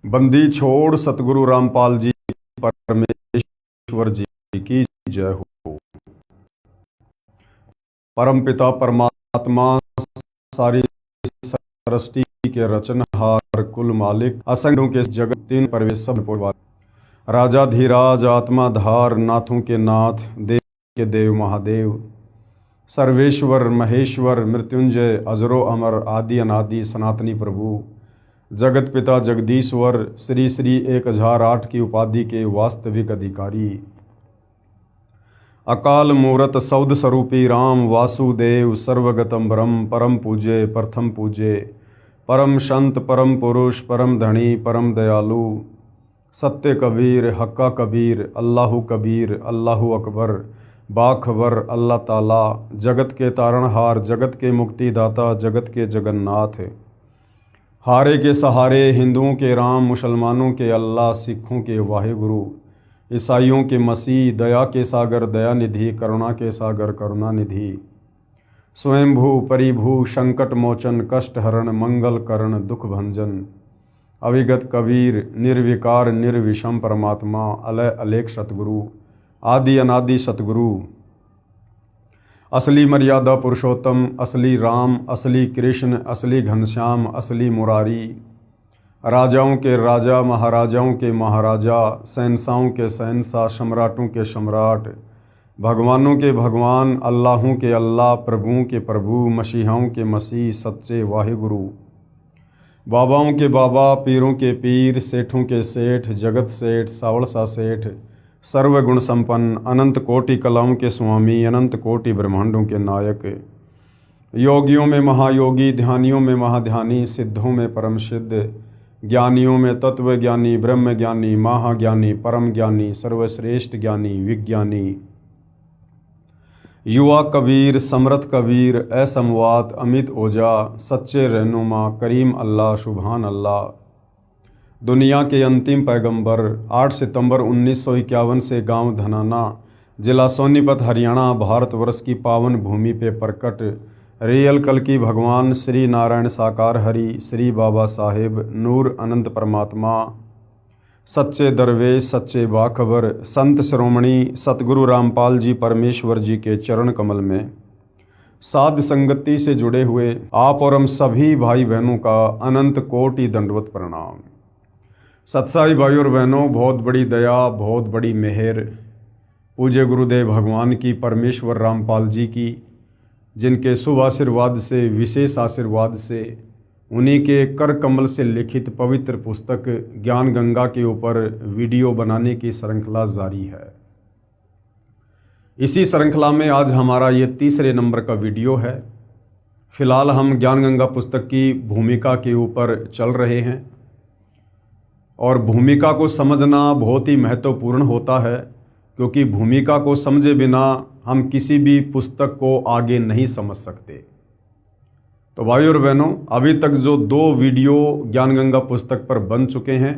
बंदी छोड़ सतगुरु रामपाल जी परमेश्वर जी की जय हो। परम पिता परमात्मा सारी सृष्टि के रचनहार कुल मालिक असंख्यों के जगत तीन परवेश सब राजा धीराज आत्मा धार नाथों के नाथ देव के देव महादेव सर्वेश्वर महेश्वर मृत्युंजय अजरो अमर आदि अनादि सनातनी प्रभु जगत पिता जगदीश्वर श्री श्री 1008 की उपाधि के वास्तविक अधिकारी अकाल मूरत सौद स्वरूपी राम वासुदेव सर्वगतम ब्रह्म परम पूज्य प्रथम पूज्य परम संत परम पुरुष परम धनी परम दयालु सत्य कबीर हक्का कबीर अल्लाहु कबीर अल्लाहु अकबर बाखबर अल्लाह ताला जगत के तारणहार जगत के मुक्तिदाता जगत के जगन्नाथ हारे के सहारे हिंदुओं के राम मुसलमानों के अल्लाह सिखों के वाहिगुरु ईसाइयों के मसीह दया के सागर दयानिधि करुणा के सागर करुणानिधि स्वयंभू परिभू संकट मोचन कष्ट हरण मंगल करण दुख भंजन अविगत कबीर निर्विकार निर्विषम परमात्मा अलय अलेख सतगुरु आदि अनादि सतगुरु असली मर्यादा पुरुषोत्तम असली राम असली कृष्ण असली घनश्याम असली मुरारी राजाओं के राजा महाराजाओं के महाराजा शहंशाहों के शहंशाह सम्राटों के सम्राट भगवानों के भगवान अल्लाहों के अल्लाह प्रभुओं के प्रभु मसीहाओं के मसीह सच्चे वाहिगुरु बाबाओं के बाबा पीरों के पीर सेठों के सेठ जगत सेठ सावड़सा सेठ सर्वगुण संपन्न अनंत कोटि कलाओं के स्वामी अनंत कोटि ब्रह्मांडों के नायक योगियों में महायोगी ध्यानियों में महाध्यानी सिद्धों में परम सिद्ध ज्ञानियों में तत्व ज्ञानी ब्रह्म ज्ञानी महाज्ञानी परम ज्ञानी सर्वश्रेष्ठ ज्ञानी विज्ञानी युवा कबीर समर्थ कबीर असमवात अमित ओजा सच्चे रहनुमा करीम अल्लाह सुभान अल्लाह दुनिया के अंतिम पैगंबर 8 सितंबर 1951 से गांव धनाना जिला सोनीपत हरियाणा भारतवर्ष की पावन भूमि पे प्रकट रियल कल की भगवान श्री नारायण साकार हरि श्री बाबा साहेब नूर अनंत परमात्मा सच्चे दरवेश सच्चे बाखबर संत श्रोमणी सतगुरु रामपाल जी परमेश्वर जी के चरण कमल में साध संगति से जुड़े हुए आप और हम सभी भाई बहनों का अनंत कोटि दंडवत प्रणाम। सत्साई भाई और बहनों, बहुत बड़ी दया बहुत बड़ी मेहर पूज्य गुरुदेव भगवान की परमेश्वर रामपाल जी की, जिनके शुभ आशीर्वाद से विशेष आशीर्वाद से उन्हीं के कर कमल से लिखित पवित्र पुस्तक ज्ञान गंगा के ऊपर वीडियो बनाने की श्रृंखला जारी है। इसी श्रृंखला में आज हमारा ये तीसरे नंबर का वीडियो है। फिलहाल हम ज्ञान गंगा पुस्तक की भूमिका के ऊपर चल रहे हैं और भूमिका को समझना बहुत ही महत्वपूर्ण होता है, क्योंकि भूमिका को समझे बिना हम किसी भी पुस्तक को आगे नहीं समझ सकते। तो भाई और बहनों, अभी तक जो 2 वीडियो ज्ञान गंगा पुस्तक पर बन चुके हैं,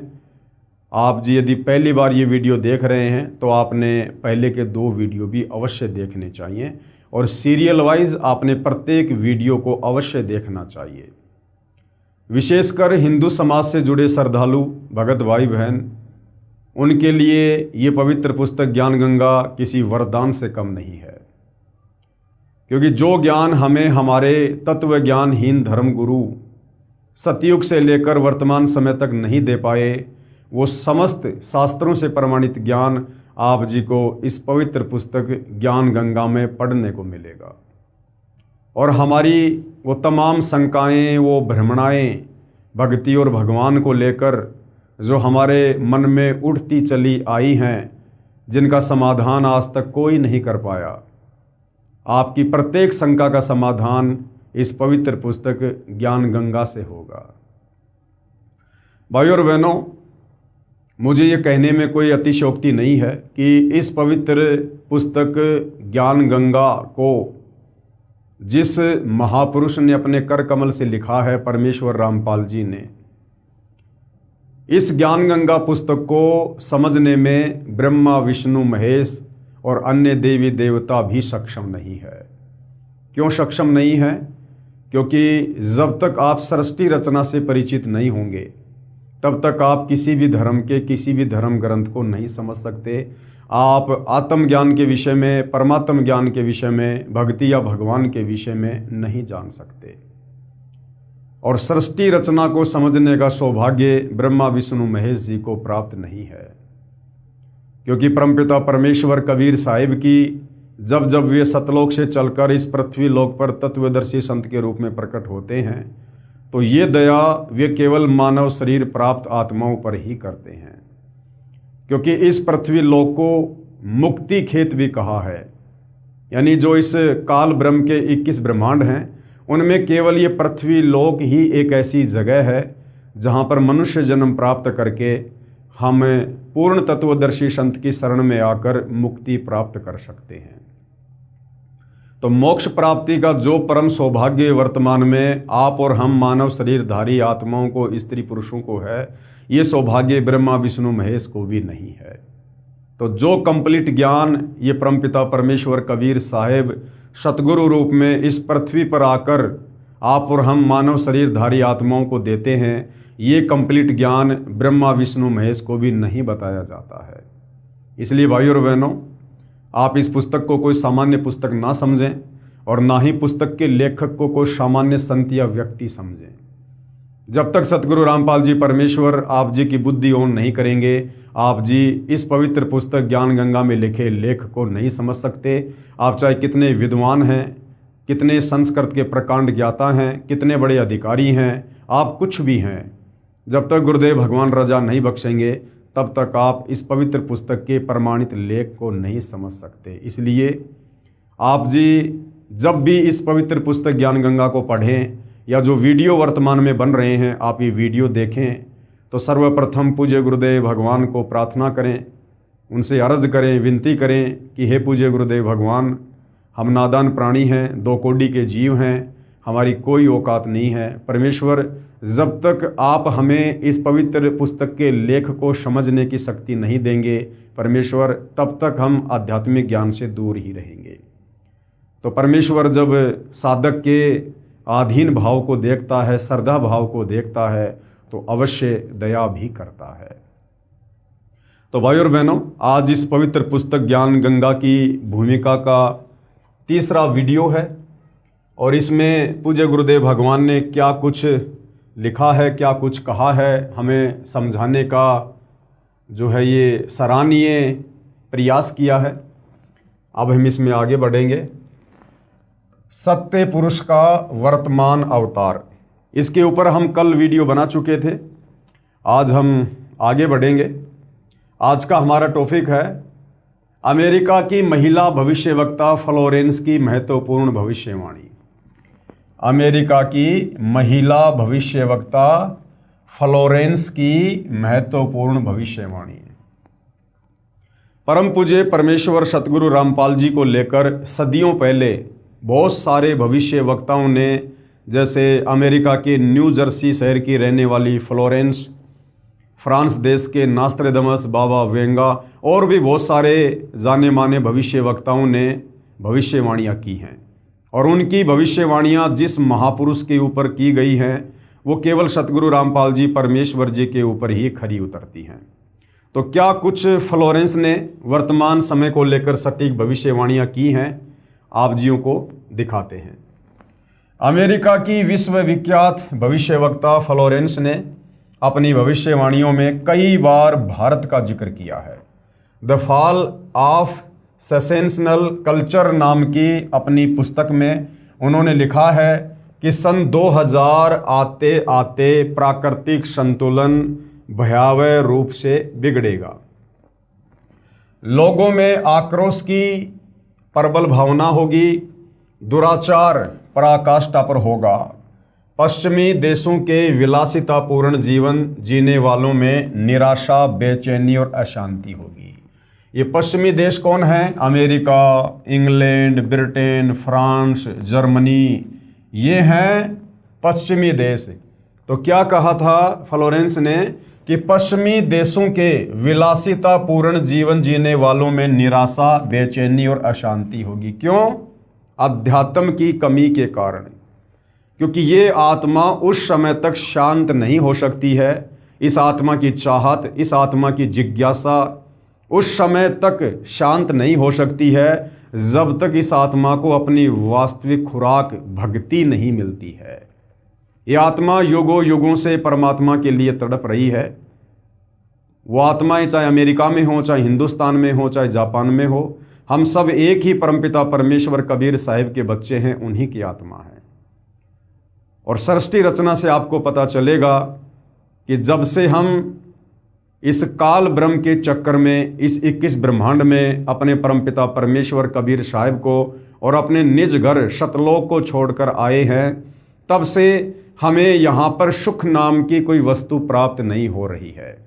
आप जी यदि पहली बार ये वीडियो देख रहे हैं तो आपने पहले के 2 वीडियो भी अवश्य देखने चाहिए और सीरियल वाइज आपने प्रत्येक वीडियो को अवश्य देखना चाहिए। विशेषकर हिंदू समाज से जुड़े श्रद्धालु भगत भाई बहन, उनके लिए ये पवित्र पुस्तक ज्ञान गंगा किसी वरदान से कम नहीं है, क्योंकि जो ज्ञान हमें हमारे तत्व ज्ञानहीन धर्म गुरु सतयुग से लेकर वर्तमान समय तक नहीं दे पाए, वो समस्त शास्त्रों से प्रमाणित ज्ञान आप जी को इस पवित्र पुस्तक ज्ञान गंगा में पढ़ने को मिलेगा। और हमारी वो तमाम शंकाएं वो भ्रमणाएं भक्ति और भगवान को लेकर जो हमारे मन में उठती चली आई हैं, जिनका समाधान आज तक कोई नहीं कर पाया, आपकी प्रत्येक शंका का समाधान इस पवित्र पुस्तक ज्ञान गंगा से होगा। भाई और बहनों, मुझे ये कहने में कोई अतिशयोक्ति नहीं है कि इस पवित्र पुस्तक ज्ञान गंगा को जिस महापुरुष ने अपने कर कमल से लिखा है, परमेश्वर रामपाल जी ने, इस ज्ञान गंगा पुस्तक को समझने में ब्रह्मा विष्णु महेश और अन्य देवी देवता भी सक्षम नहीं है। क्यों सक्षम नहीं है? क्योंकि जब तक आप सृष्टि रचना से परिचित नहीं होंगे तब तक आप किसी भी धर्म के किसी भी धर्म ग्रंथ को नहीं समझ सकते। आप आत्मज्ञान के विषय में, परमात्म ज्ञान के विषय में, भक्ति या भगवान के विषय में नहीं जान सकते। और सृष्टि रचना को समझने का सौभाग्य ब्रह्मा विष्णु महेश जी को प्राप्त नहीं है, क्योंकि परमपिता परमेश्वर कबीर साहिब की जब जब वे सतलोक से चलकर इस पृथ्वी लोक पर तत्वदर्शी संत के रूप में प्रकट होते हैं, तो ये दया वे केवल मानव शरीर प्राप्त आत्माओं पर ही करते हैं। क्योंकि इस पृथ्वी लोक को मुक्ति खेत भी कहा है, यानी जो इस काल ब्रह्म के 21 ब्रह्मांड हैं, उनमें केवल ये पृथ्वी लोक ही एक ऐसी जगह है जहाँ पर मनुष्य जन्म प्राप्त करके हम पूर्ण तत्वदर्शी संत की शरण में आकर मुक्ति प्राप्त कर सकते हैं। तो मोक्ष प्राप्ति का जो परम सौभाग्य वर्तमान में आप और हम मानव शरीरधारी आत्माओं को, स्त्री पुरुषों को है, ये सौभाग्य ब्रह्मा विष्णु महेश को भी नहीं है। तो जो कंप्लीट ज्ञान ये परमपिता परमेश्वर कबीर साहिब सतगुरु रूप में इस पृथ्वी पर आकर आप और हम मानव शरीरधारी आत्माओं को देते हैं, ये कंप्लीट ज्ञान ब्रह्मा विष्णु महेश को भी नहीं बताया जाता है। इसलिए भाइयों और बहनों, आप इस पुस्तक को कोई सामान्य पुस्तक ना समझें और ना ही पुस्तक के लेखक को कोई सामान्य संत या व्यक्ति समझें। जब तक सतगुरु रामपाल जी परमेश्वर आप जी की बुद्धि ऑन नहीं करेंगे, आप जी इस पवित्र पुस्तक ज्ञान गंगा में लिखे लेख को नहीं समझ सकते। आप चाहे कितने विद्वान हैं, कितने संस्कृत के प्रकांड ज्ञाता हैं, कितने बड़े अधिकारी हैं, आप कुछ भी हैं, जब तक गुरुदेव भगवान रजा नहीं बख्शेंगे तब तक आप इस पवित्र पुस्तक के प्रमाणित लेख को नहीं समझ सकते। इसलिए आप जी जब भी इस पवित्र पुस्तक ज्ञान गंगा को पढ़ें या जो वीडियो वर्तमान में बन रहे हैं आप ये वीडियो देखें, तो सर्वप्रथम पूज्य गुरुदेव भगवान को प्रार्थना करें, उनसे अर्ज करें, विनती करें कि हे पूज्य गुरुदेव भगवान, हम नादान प्राणी हैं, 2 कोटि के जीव हैं, हमारी कोई औकात नहीं है। परमेश्वर, जब तक आप हमें इस पवित्र पुस्तक के लेख को समझने की शक्ति नहीं देंगे परमेश्वर, तब तक हम आध्यात्मिक ज्ञान से दूर ही रहेंगे। तो परमेश्वर जब साधक के आधीन भाव को देखता है, श्रद्धा भाव को देखता है, तो अवश्य दया भी करता है। तो भाइयों और बहनों, आज इस पवित्र पुस्तक ज्ञान गंगा की भूमिका का तीसरा वीडियो है और इसमें पूज्य गुरुदेव भगवान ने क्या कुछ लिखा है, क्या कुछ कहा है, हमें समझाने का जो है ये सराहनीय प्रयास किया है। अब हम इसमें आगे बढ़ेंगे। सत्य पुरुष का वर्तमान अवतार, इसके ऊपर हम कल वीडियो बना चुके थे। आज हम आगे बढ़ेंगे। आज का हमारा टॉपिक है अमेरिका की महिला भविष्यवक्ता फ्लोरेंस की महत्वपूर्ण भविष्यवाणी। अमेरिका की महिला भविष्यवक्ता फ्लोरेंस की महत्वपूर्ण भविष्यवाणी। परम पूज्य परमेश्वर सतगुरु रामपाल जी को लेकर सदियों पहले बहुत सारे भविष्यवक्ताओं ने, जैसे अमेरिका के न्यू जर्सी शहर की रहने वाली फ्लोरेंस, फ्रांस देश के नास्ट्रेडमस, बाबा वेंगा और भी बहुत सारे जाने माने भविष्यवक्ताओं ने भविष्यवाणियाँ की हैं। और उनकी भविष्यवाणियाँ जिस महापुरुष के ऊपर की गई हैं वो केवल सतगुरु रामपाल जी परमेश्वर जी के ऊपर ही खरी उतरती हैं। तो क्या कुछ फ्लोरेंस ने वर्तमान समय को लेकर सटीक भविष्यवाणियाँ की हैं, आप जियों को दिखाते हैं। अमेरिका की विश्वविख्यात भविष्यवक्ता फ्लोरेंस ने अपनी भविष्यवाणियों में कई बार भारत का जिक्र किया है। द फॉल ऑफ सेसेशनल कल्चर नाम की अपनी पुस्तक में उन्होंने लिखा है कि सन 2000 आते आते प्राकृतिक संतुलन भयावह रूप से बिगड़ेगा। लोगों में आक्रोश की प्रबल भावना होगी, दुराचार पराकाष्ठा पर होगा। पश्चिमी देशों के विलासितापूर्ण जीवन जीने वालों में निराशा, बेचैनी और अशांति होगी। ये पश्चिमी देश कौन है? America, England, Britain, France, Germany, ये हैं पश्चिमी देश। तो क्या कहा था फ्लोरेंस ने कि पश्चिमी देशों के विलासितापूर्ण जीवन जीने वालों में निराशा, बेचैनी और अशांति होगी। क्यों? अध्यात्म की कमी के कारण। क्योंकि ये आत्मा उस समय तक शांत नहीं हो सकती है, इस आत्मा की चाहत, इस आत्मा की जिज्ञासा उस समय तक शांत नहीं हो सकती है जब तक इस आत्मा को अपनी वास्तविक खुराक भक्ति नहीं मिलती है। ये आत्मा युगों युगों से परमात्मा के लिए तड़प रही है। वो आत्माएं चाहे अमेरिका में हो, चाहे हिंदुस्तान में हो, चाहे जापान में हो, हम सब एक ही परमपिता परमेश्वर कबीर साहिब के बच्चे हैं, उन्हीं की आत्मा है। और सृष्टि रचना से आपको पता चलेगा कि जब से हम इस काल ब्रह्म के चक्कर में, इस 21 ब्रह्मांड में अपने परमपिता परमेश्वर कबीर साहिब को और अपने निज घर सतलोक को छोड़कर आए हैं, तब से हमें यहाँ पर सुख नाम की कोई वस्तु प्राप्त नहीं हो रही है।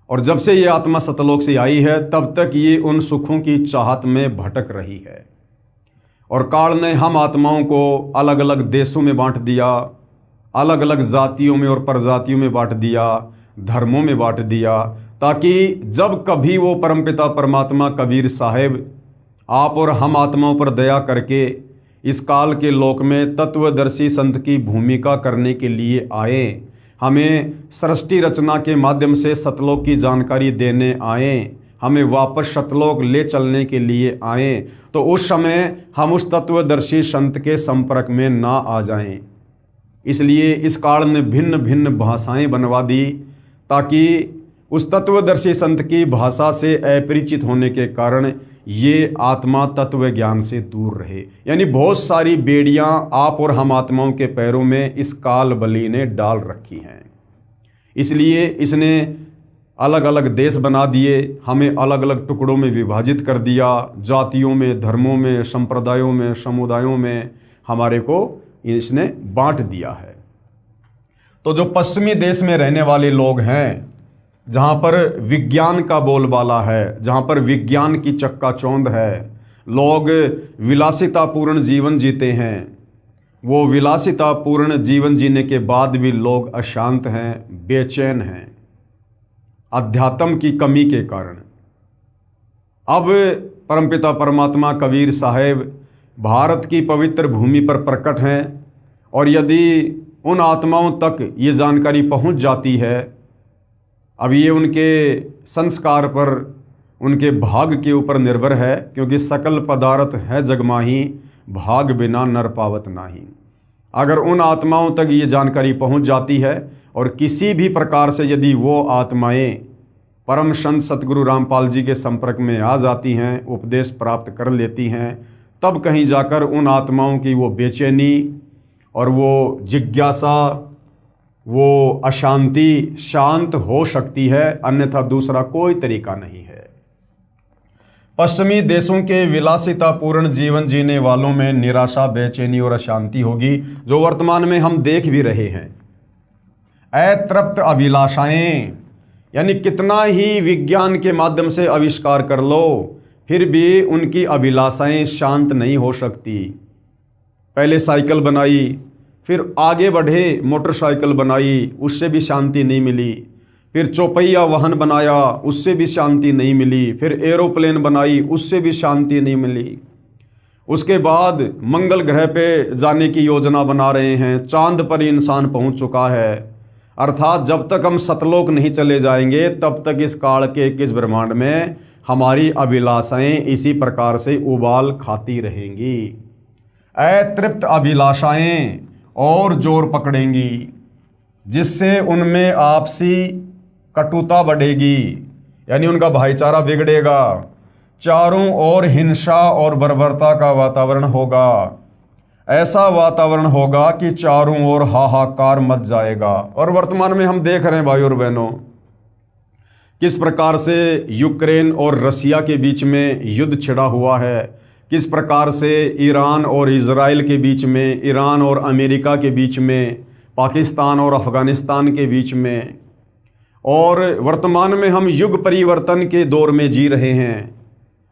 और जब से ये आत्मा सतलोक से आई है तब तक ये उन सुखों की चाहत में भटक रही है। और काल ने हम आत्माओं को अलग अलग देशों में बांट दिया, अलग अलग जातियों में और प्रजातियों में बांट दिया, धर्मों में बांट दिया, ताकि जब कभी वो परमपिता परमात्मा कबीर साहिब आप और हम आत्माओं पर दया करके इस काल के लोक में तत्वदर्शी संत की भूमिका करने के लिए आए, हमें सृष्टि रचना के माध्यम से सतलोक की जानकारी देने आए, हमें वापस सतलोक ले चलने के लिए आए, तो उस समय हम उस तत्वदर्शी संत के संपर्क में ना आ जाएं। इसलिए इस काल ने भिन्न भिन्न भाषाएं बनवा दी ताकि उस तत्वदर्शी संत की भाषा से अपरिचित होने के कारण ये आत्मा तत्व ज्ञान से दूर रहे। यानी बहुत सारी बेड़ियां आप और हम आत्माओं के पैरों में इस काल बली ने डाल रखी हैं। इसलिए इसने अलग अलग देश बना दिए, हमें अलग अलग टुकड़ों में विभाजित कर दिया, जातियों में, धर्मों में, संप्रदायों में, समुदायों में हमारे को इसने बांट दिया है। तो जो पश्चिमी देश में रहने वाले लोग हैं, जहाँ पर विज्ञान का बोलबाला है, जहाँ पर विज्ञान की चक्काचौंध है, लोग विलासितापूर्ण जीवन जीते हैं, वो विलासितापूर्ण जीवन जीने के बाद भी लोग अशांत हैं, बेचैन हैं अध्यात्म की कमी के कारण। अब परमपिता परमात्मा कबीर साहिब भारत की पवित्र भूमि पर प्रकट हैं, और यदि उन आत्माओं तक ये जानकारी पहुंच जाती है, अब ये उनके संस्कार पर, उनके भाग के ऊपर निर्भर है, क्योंकि सकल पदार्थ है जगमाही, भाग बिना नर पावत नाही। अगर उन आत्माओं तक ये जानकारी पहुंच जाती है और किसी भी प्रकार से यदि वो आत्माएं परम संत सतगुरु रामपाल जी के संपर्क में आ जाती हैं, उपदेश प्राप्त कर लेती हैं, तब कहीं जाकर उन आत्माओं की वो बेचैनी और वो जिज्ञासा, वो अशांति शांत हो सकती है, अन्यथा दूसरा कोई तरीका नहीं है। पश्चिमी देशों के विलासितापूर्ण जीवन जीने वालों में निराशा, बेचैनी और अशांति होगी, जो वर्तमान में हम देख भी रहे हैं। अतृप्त अभिलाषाएं, यानी कितना ही विज्ञान के माध्यम से आविष्कार कर लो, फिर भी उनकी अभिलाषाएं शांत नहीं हो सकती। पहले साइकिल बनाई, फिर आगे बढ़े मोटरसाइकिल बनाई, उससे भी शांति नहीं मिली। फिर चौपहिया वाहन बनाया, उससे भी शांति नहीं मिली। फिर एरोप्लेन बनाई, उससे भी शांति नहीं मिली। उसके बाद मंगल ग्रह पे जाने की योजना बना रहे हैं, चांद पर इंसान पहुंच चुका है। अर्थात जब तक हम सतलोक नहीं चले जाएंगे तब तक इस काल के 21 ब्रह्मांड में हमारी अभिलाषाएं इसी प्रकार से उबाल खाती रहेंगी। अतृप्त अभिलाषाएं और जोर पकड़ेंगी, जिससे उनमें आपसी कटुता बढ़ेगी, यानी उनका भाईचारा बिगड़ेगा। चारों ओर हिंसा और बर्बरता का वातावरण होगा। ऐसा वातावरण होगा कि चारों ओर हाहाकार मच जाएगा। और वर्तमान में हम देख रहे हैं भाई और बहनों, किस प्रकार से यूक्रेन और रसिया के बीच में युद्ध छिड़ा हुआ है, किस प्रकार से ईरान और इजराइल के बीच में, ईरान और अमेरिका के बीच में, पाकिस्तान और अफ़गानिस्तान के बीच में। और वर्तमान में हम युग परिवर्तन के दौर में जी रहे हैं,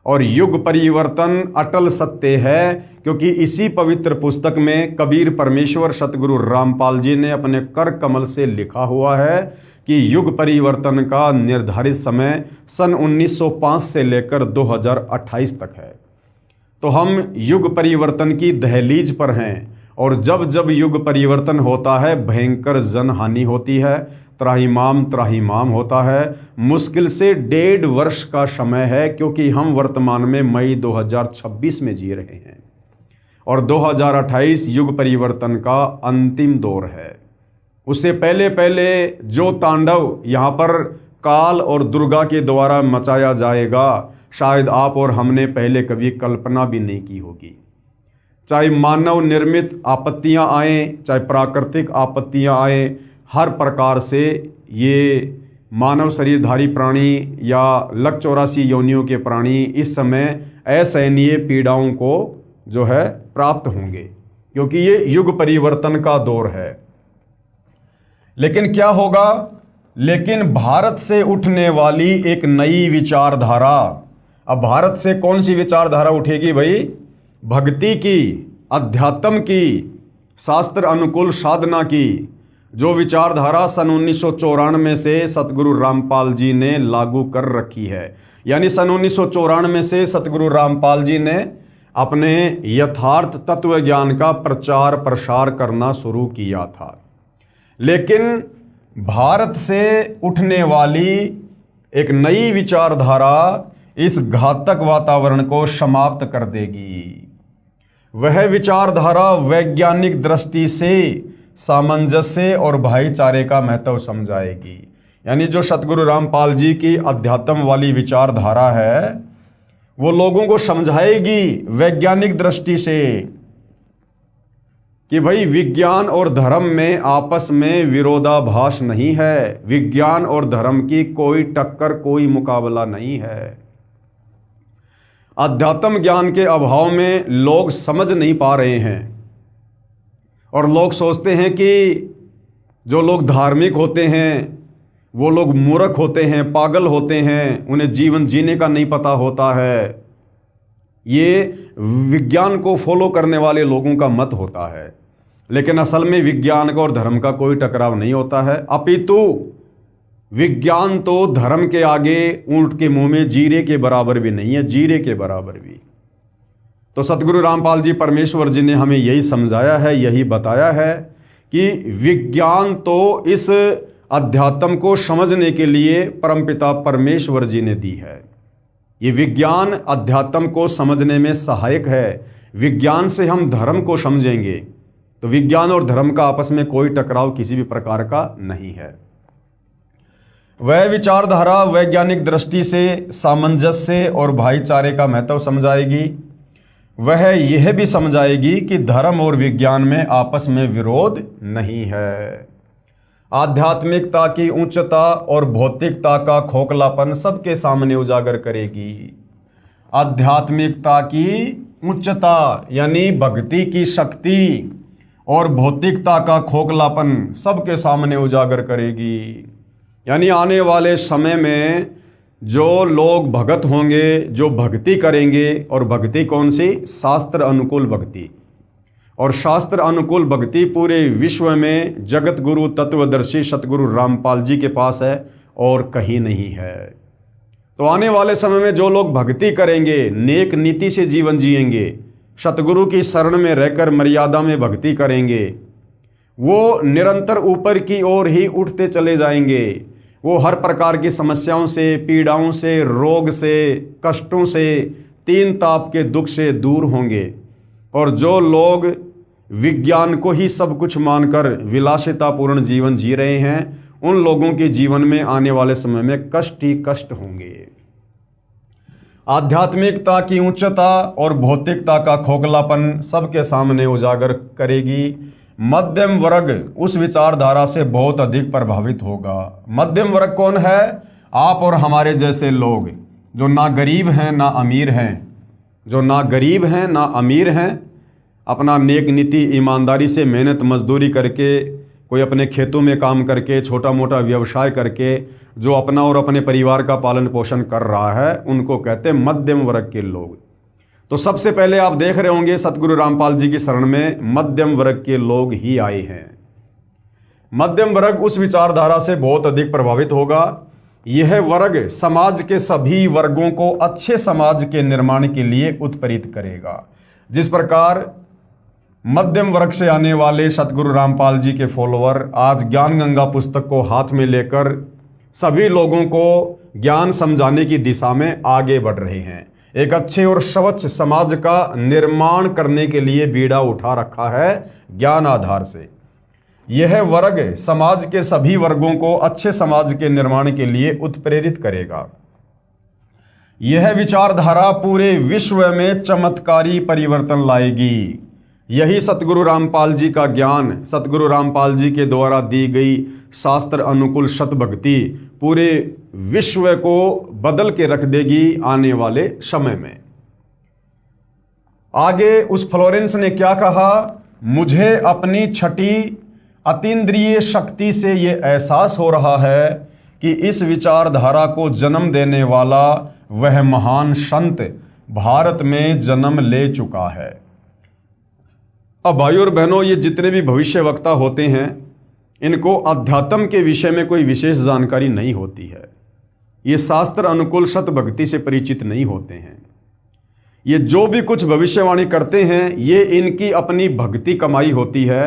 और युग परिवर्तन अटल सत्य है, क्योंकि इसी पवित्र पुस्तक में कबीर परमेश्वर सतगुरु रामपाल जी ने अपने कर कमल से लिखा हुआ है कि युग परिवर्तन का निर्धारित समय सन 1905 से लेकर 2028 तक है। तो हम युग परिवर्तन की दहलीज पर हैं, और जब जब युग परिवर्तन होता है भयंकर जनहानि होती है, त्राहिमाम त्राहिमाम होता है। मुश्किल से 1.5 वर्ष का समय है, क्योंकि हम वर्तमान में मई 2026 में जी रहे हैं और 2028 युग परिवर्तन का अंतिम दौर है। उससे पहले पहले जो तांडव यहाँ पर काल और दुर्गा के द्वारा मचाया जाएगा, शायद आप और हमने पहले कभी कल्पना भी नहीं की होगी। चाहे मानव निर्मित आपत्तियां आए, चाहे प्राकृतिक आपत्तियां आए, हर प्रकार से ये मानव शरीरधारी प्राणी या लक 84 योनियों के प्राणी इस समय असहनीय पीड़ाओं को जो है प्राप्त होंगे, क्योंकि ये युग परिवर्तन का दौर है। लेकिन क्या होगा? लेकिन भारत से उठने वाली एक नई विचारधारा, अब भारत से कौन सी विचारधारा उठेगी भाई? भक्ति की, अध्यात्म की, शास्त्र अनुकूल साधना की, जो विचारधारा सन 1994 से सतगुरु रामपाल जी ने लागू कर रखी है। यानी सन 1994 से सतगुरु रामपाल जी ने अपने यथार्थ तत्व ज्ञान का प्रचार प्रसार करना शुरू किया था। लेकिन भारत से उठने वाली एक नई विचारधारा इस घातक वातावरण को समाप्त कर देगी। वह विचारधारा वैज्ञानिक दृष्टि से सामंजस्य और भाईचारे का महत्व समझाएगी। यानी जो सतगुरु रामपाल जी की अध्यात्म वाली विचारधारा है, वो लोगों को समझाएगी वैज्ञानिक दृष्टि से कि भाई विज्ञान और धर्म में आपस में विरोधाभास नहीं है, विज्ञान और धर्म की कोई टक्कर, कोई मुकाबला नहीं है। अध्यात्म ज्ञान के अभाव में लोग समझ नहीं पा रहे हैं और लोग सोचते हैं कि जो लोग धार्मिक होते हैं वो लोग मूर्ख होते हैं, पागल होते हैं, उन्हें जीवन जीने का नहीं पता होता है। ये विज्ञान को फॉलो करने वाले लोगों का मत होता है। लेकिन असल में विज्ञान का और धर्म का कोई टकराव नहीं होता है, अपितु विज्ञान तो धर्म के आगे ऊंट के मुंह में जीरे के बराबर भी नहीं है, जीरे के बराबर भी। तो सतगुरु रामपाल जी परमेश्वर जी ने हमें यही समझाया है, यही बताया है कि विज्ञान तो इस अध्यात्म को समझने के लिए परमपिता परमेश्वर जी ने दी है। ये विज्ञान अध्यात्म को समझने में सहायक है। विज्ञान से हम धर्म को समझेंगे तो विज्ञान और धर्म का आपस में कोई टकराव किसी भी प्रकार का नहीं है। वह विचारधारा वैज्ञानिक दृष्टि से सामंजस्य और भाईचारे का महत्व समझाएगी। वह यह भी समझाएगी कि धर्म और विज्ञान में आपस में विरोध नहीं है। आध्यात्मिकता की उच्चता और भौतिकता का खोखलापन सबके सामने उजागर करेगी। आध्यात्मिकता की उच्चता यानी भक्ति की शक्ति और भौतिकता का खोखलापन सबके सामने उजागर करेगी। यानी आने वाले समय में जो लोग भगत होंगे, जो भक्ति करेंगे, और भक्ति कौन सी? शास्त्र अनुकूल भक्ति। और शास्त्र अनुकूल भक्ति पूरे विश्व में जगत गुरु तत्वदर्शी सतगुरु रामपाल जी के पास है और कहीं नहीं है। तो आने वाले समय में जो लोग भक्ति करेंगे, नेक नीति से जीवन जिएंगे, सतगुरु की शरण में रहकर मर्यादा में भक्ति करेंगे, वो निरंतर ऊपर की ओर ही उठते चले जाएंगे। वो हर प्रकार की समस्याओं से, पीड़ाओं से, रोग से, कष्टों से, तीन ताप के दुख से दूर होंगे। और जो लोग विज्ञान को ही सब कुछ मानकर विलासितापूर्ण जीवन जी रहे हैं, उन लोगों के जीवन में आने वाले समय में कष्ट ही कष्ट होंगे। आध्यात्मिकता की उच्चता और भौतिकता का खोखलापन सबके सामने उजागर करेगी। मध्यम वर्ग उस विचारधारा से बहुत अधिक प्रभावित होगा। मध्यम वर्ग कौन है? आप और हमारे जैसे लोग, जो ना गरीब हैं ना अमीर हैं, जो ना गरीब हैं ना अमीर हैं, अपना नेक नीति ईमानदारी से मेहनत मजदूरी करके, कोई अपने खेतों में काम करके, छोटा मोटा व्यवसाय करके जो अपना और अपने परिवार का पालन पोषण कर रहा है, उनको कहते हैं मध्यम वर्ग के लोग। तो सबसे पहले आप देख रहे होंगे सतगुरु रामपाल जी की शरण में मध्यम वर्ग के लोग ही आए हैं। मध्यम वर्ग उस विचारधारा से बहुत अधिक प्रभावित होगा। यह वर्ग समाज के सभी वर्गों को अच्छे समाज के निर्माण के लिए उत्प्रेरित करेगा। जिस प्रकार मध्यम वर्ग से आने वाले सतगुरु रामपाल जी के फॉलोअर आज ज्ञान गंगा पुस्तक को हाथ में लेकर सभी लोगों को ज्ञान समझाने की दिशा में आगे बढ़ रहे हैं। एक अच्छे और स्वच्छ समाज का निर्माण करने के लिए बीड़ा उठा रखा है ज्ञान आधार से। यह वर्ग समाज के सभी वर्गों को अच्छे समाज के निर्माण के लिए उत्प्रेरित करेगा। यह विचारधारा पूरे विश्व में चमत्कारी परिवर्तन लाएगी। यही सतगुरु रामपाल जी का ज्ञान, सतगुरु रामपाल जी के द्वारा दी गई शास्त्र अनुकूल सत भक्ति पूरे विश्व को बदल के रख देगी आने वाले समय में। आगे उस फ्लोरेंस ने क्या कहा, मुझे अपनी छठी अतीन्द्रिय शक्ति से यह एहसास हो रहा है कि इस विचारधारा को जन्म देने वाला वह महान संत भारत में जन्म ले चुका है। अब भाइयों और बहनों, ये जितने भी भविष्य वक्ता होते हैं इनको अध्यात्म के विषय में कोई विशेष जानकारी नहीं होती है। ये शास्त्र अनुकूल सत भक्ति से परिचित नहीं होते हैं। ये जो भी कुछ भविष्यवाणी करते हैं ये इनकी अपनी भक्ति कमाई होती है।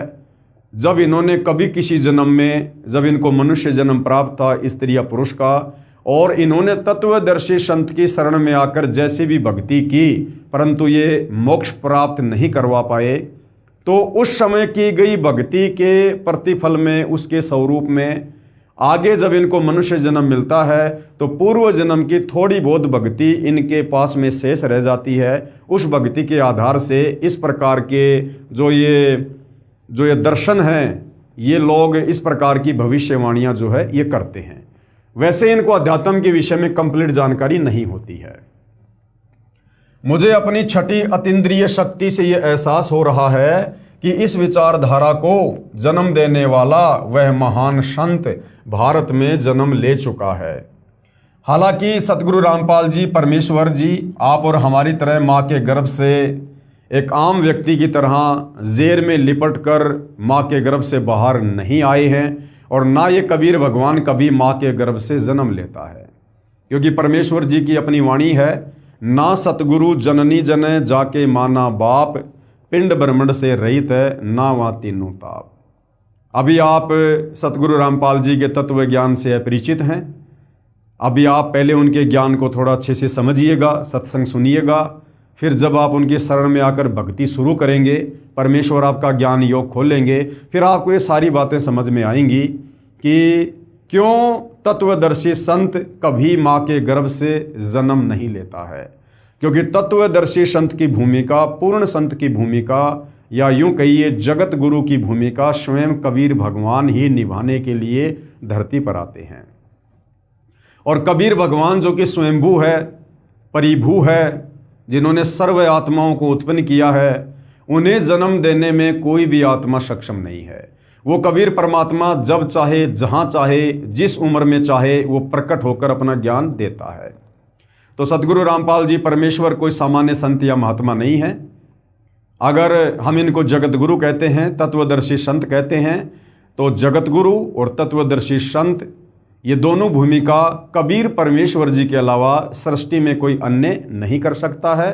जब इन्होंने कभी किसी जन्म में, जब इनको मनुष्य जन्म प्राप्त था स्त्री या पुरुष का, और इन्होंने तत्वदर्शी संत की शरण में आकर जैसी भी भक्ति की परंतु ये मोक्ष प्राप्त नहीं करवा पाए, तो उस समय की गई भक्ति के प्रतिफल में, उसके स्वरूप में आगे जब इनको मनुष्य जन्म मिलता है तो पूर्व जन्म की थोड़ी बहुत भक्ति इनके पास में शेष रह जाती है। उस भक्ति के आधार से इस प्रकार के जो ये दर्शन हैं, ये लोग इस प्रकार की भविष्यवाणियां जो है ये करते हैं। वैसे इनको अध्यात्म के विषय में कंप्लीट जानकारी नहीं होती है। मुझे अपनी छठी अतीन्द्रिय शक्ति से यह एहसास हो रहा है कि इस विचारधारा को जन्म देने वाला वह महान संत भारत में जन्म ले चुका है। हालांकि सतगुरु रामपाल जी, परमेश्वर जी, आप और हमारी तरह माँ के गर्भ से एक आम व्यक्ति की तरह जेर में लिपट कर माँ के गर्भ से बाहर नहीं आए हैं, और ना ये कबीर भगवान कभी माँ के गर्भ से जन्म लेता है, क्योंकि परमेश्वर जी की अपनी वाणी है, ना सतगुरु जननी जने जाके माना बाप, पिंड ब्रह्मंड से रहित है ना वहाँ तीनों ताप। अभी आप सतगुरु रामपाल जी के तत्व ज्ञान से अपरिचित हैं। अभी आप पहले उनके ज्ञान को थोड़ा अच्छे से समझिएगा, सत्संग सुनिएगा, फिर जब आप उनके शरण में आकर भक्ति शुरू करेंगे, परमेश्वर आपका ज्ञान योग खोलेंगे, फिर आपको ये सारी बातें समझ में आएंगी कि क्यों तत्वदर्शी संत कभी माँ के गर्भ से जन्म नहीं लेता है। क्योंकि तत्वदर्शी संत की भूमिका, पूर्ण संत की भूमिका, या यूं कहिए जगत गुरु की भूमिका स्वयं कबीर भगवान ही निभाने के लिए धरती पर आते हैं। और कबीर भगवान जो कि स्वयंभू है, परिभू है, जिन्होंने सर्व आत्माओं को उत्पन्न किया है, उन्हें जन्म देने में कोई भी आत्मा सक्षम नहीं है। वो कबीर परमात्मा जब चाहे, जहाँ चाहे, जिस उम्र में चाहे वो प्रकट होकर अपना ज्ञान देता है। तो सतगुरु रामपाल जी परमेश्वर कोई सामान्य संत या महात्मा नहीं है। अगर हम इनको जगत गुरु कहते हैं, तत्वदर्शी संत कहते हैं, तो जगत गुरु और तत्वदर्शी संत ये दोनों भूमिका कबीर परमेश्वर जी के अलावा सृष्टि में कोई अन्य नहीं कर सकता है।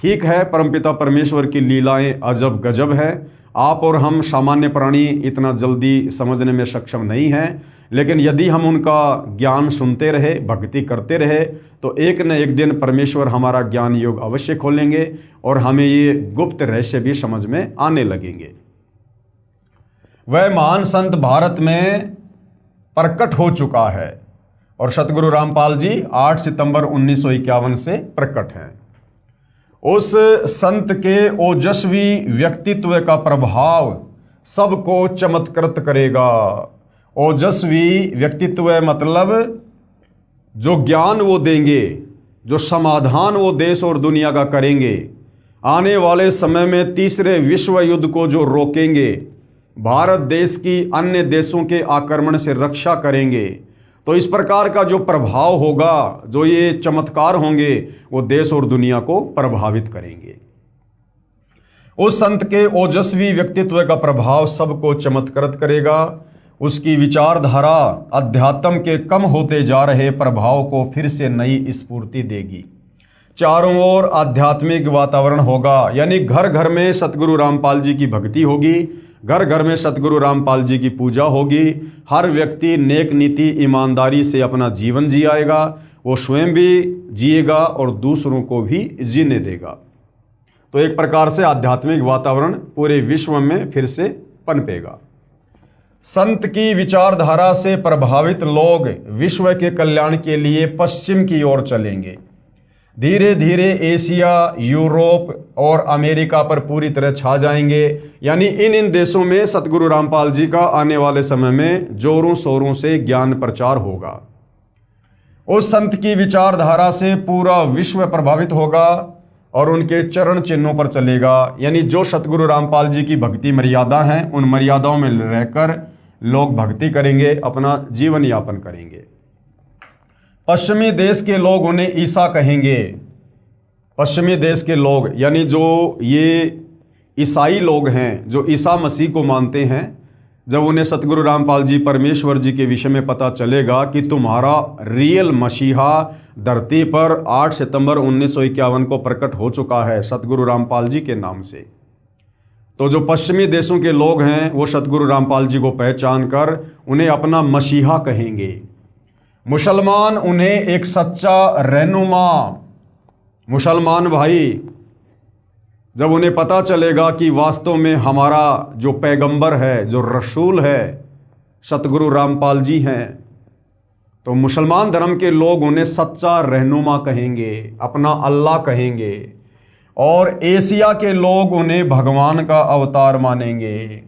ठीक है, परमपिता परमेश्वर की लीलाएं अजब गजब है। आप और हम सामान्य प्राणी इतना जल्दी समझने में सक्षम नहीं हैं, लेकिन यदि हम उनका ज्ञान सुनते रहे, भक्ति करते रहे, तो एक न एक दिन परमेश्वर हमारा ज्ञान योग अवश्य खोलेंगे और हमें ये गुप्त रहस्य भी समझ में आने लगेंगे। वह महान संत भारत में प्रकट हो चुका है और सतगुरु रामपाल जी 8 सितंबर 1951 से प्रकट हैं। उस संत के ओजस्वी व्यक्तित्व का प्रभाव सबको चमत्कृत करेगा। ओजस्वी व्यक्तित्व मतलब जो ज्ञान वो देंगे, जो समाधान वो देश और दुनिया का करेंगे, आने वाले समय में तीसरे विश्व युद्ध को जो रोकेंगे, भारत देश की अन्य देशों के आक्रमण से रक्षा करेंगे, तो इस प्रकार का जो प्रभाव होगा, जो ये चमत्कार होंगे, वो देश और दुनिया को प्रभावित करेंगे। उस संत के ओजस्वी व्यक्तित्व का प्रभाव सबको चमत्कृत करेगा। उसकी विचारधारा अध्यात्म के कम होते जा रहे प्रभाव को फिर से नई स्फूर्ति देगी। चारों ओर आध्यात्मिक वातावरण होगा, यानी घर घर में सतगुरु रामपाल जी की भक्ति होगी, घर घर में सतगुरु रामपाल जी की पूजा होगी। हर व्यक्ति नेक नीति ईमानदारी से अपना जीवन जिएगा, वो स्वयं भी जिएगा और दूसरों को भी जीने देगा। तो एक प्रकार से आध्यात्मिक वातावरण पूरे विश्व में फिर से पनपेगा। संत की विचारधारा से प्रभावित लोग विश्व के कल्याण के लिए पश्चिम की ओर चलेंगे। धीरे धीरे एशिया, यूरोप और अमेरिका पर पूरी तरह छा जाएंगे। यानी इन देशों में सतगुरु रामपाल जी का आने वाले समय में जोरों शोरों से ज्ञान प्रचार होगा। उस संत की विचारधारा से पूरा विश्व प्रभावित होगा और उनके चरण चिन्हों पर चलेगा। यानी जो सतगुरु रामपाल जी की भक्ति मर्यादा हैं, उन मर्यादाओं में रहकर लोग भक्ति करेंगे, अपना जीवन यापन करेंगे। पश्चिमी देश के लोग उन्हें ईसा कहेंगे। पश्चिमी देश के लोग यानी जो ये ईसाई लोग हैं, जो ईसा मसीह को मानते हैं, जब उन्हें सतगुरु रामपाल जी परमेश्वर जी के विषय में पता चलेगा कि तुम्हारा रियल मसीहा धरती पर 8 सितंबर 1951 को प्रकट हो चुका है सतगुरु रामपाल जी के नाम से, तो जो पश्चिमी देशों के लोग हैं वो सतगुरु रामपाल जी को पहचान कर उन्हें अपना मसीहा कहेंगे। मुसलमान उन्हें एक सच्चा रहनुमा, मुसलमान भाई, जब उन्हें पता चलेगा कि वास्तव में हमारा जो पैगंबर है, जो रसूल है, सतगुरु रामपाल जी हैं, तो मुसलमान धर्म के लोग उन्हें सच्चा रहनुमा कहेंगे, अपना अल्लाह कहेंगे। और एशिया के लोग उन्हें भगवान का अवतार मानेंगे।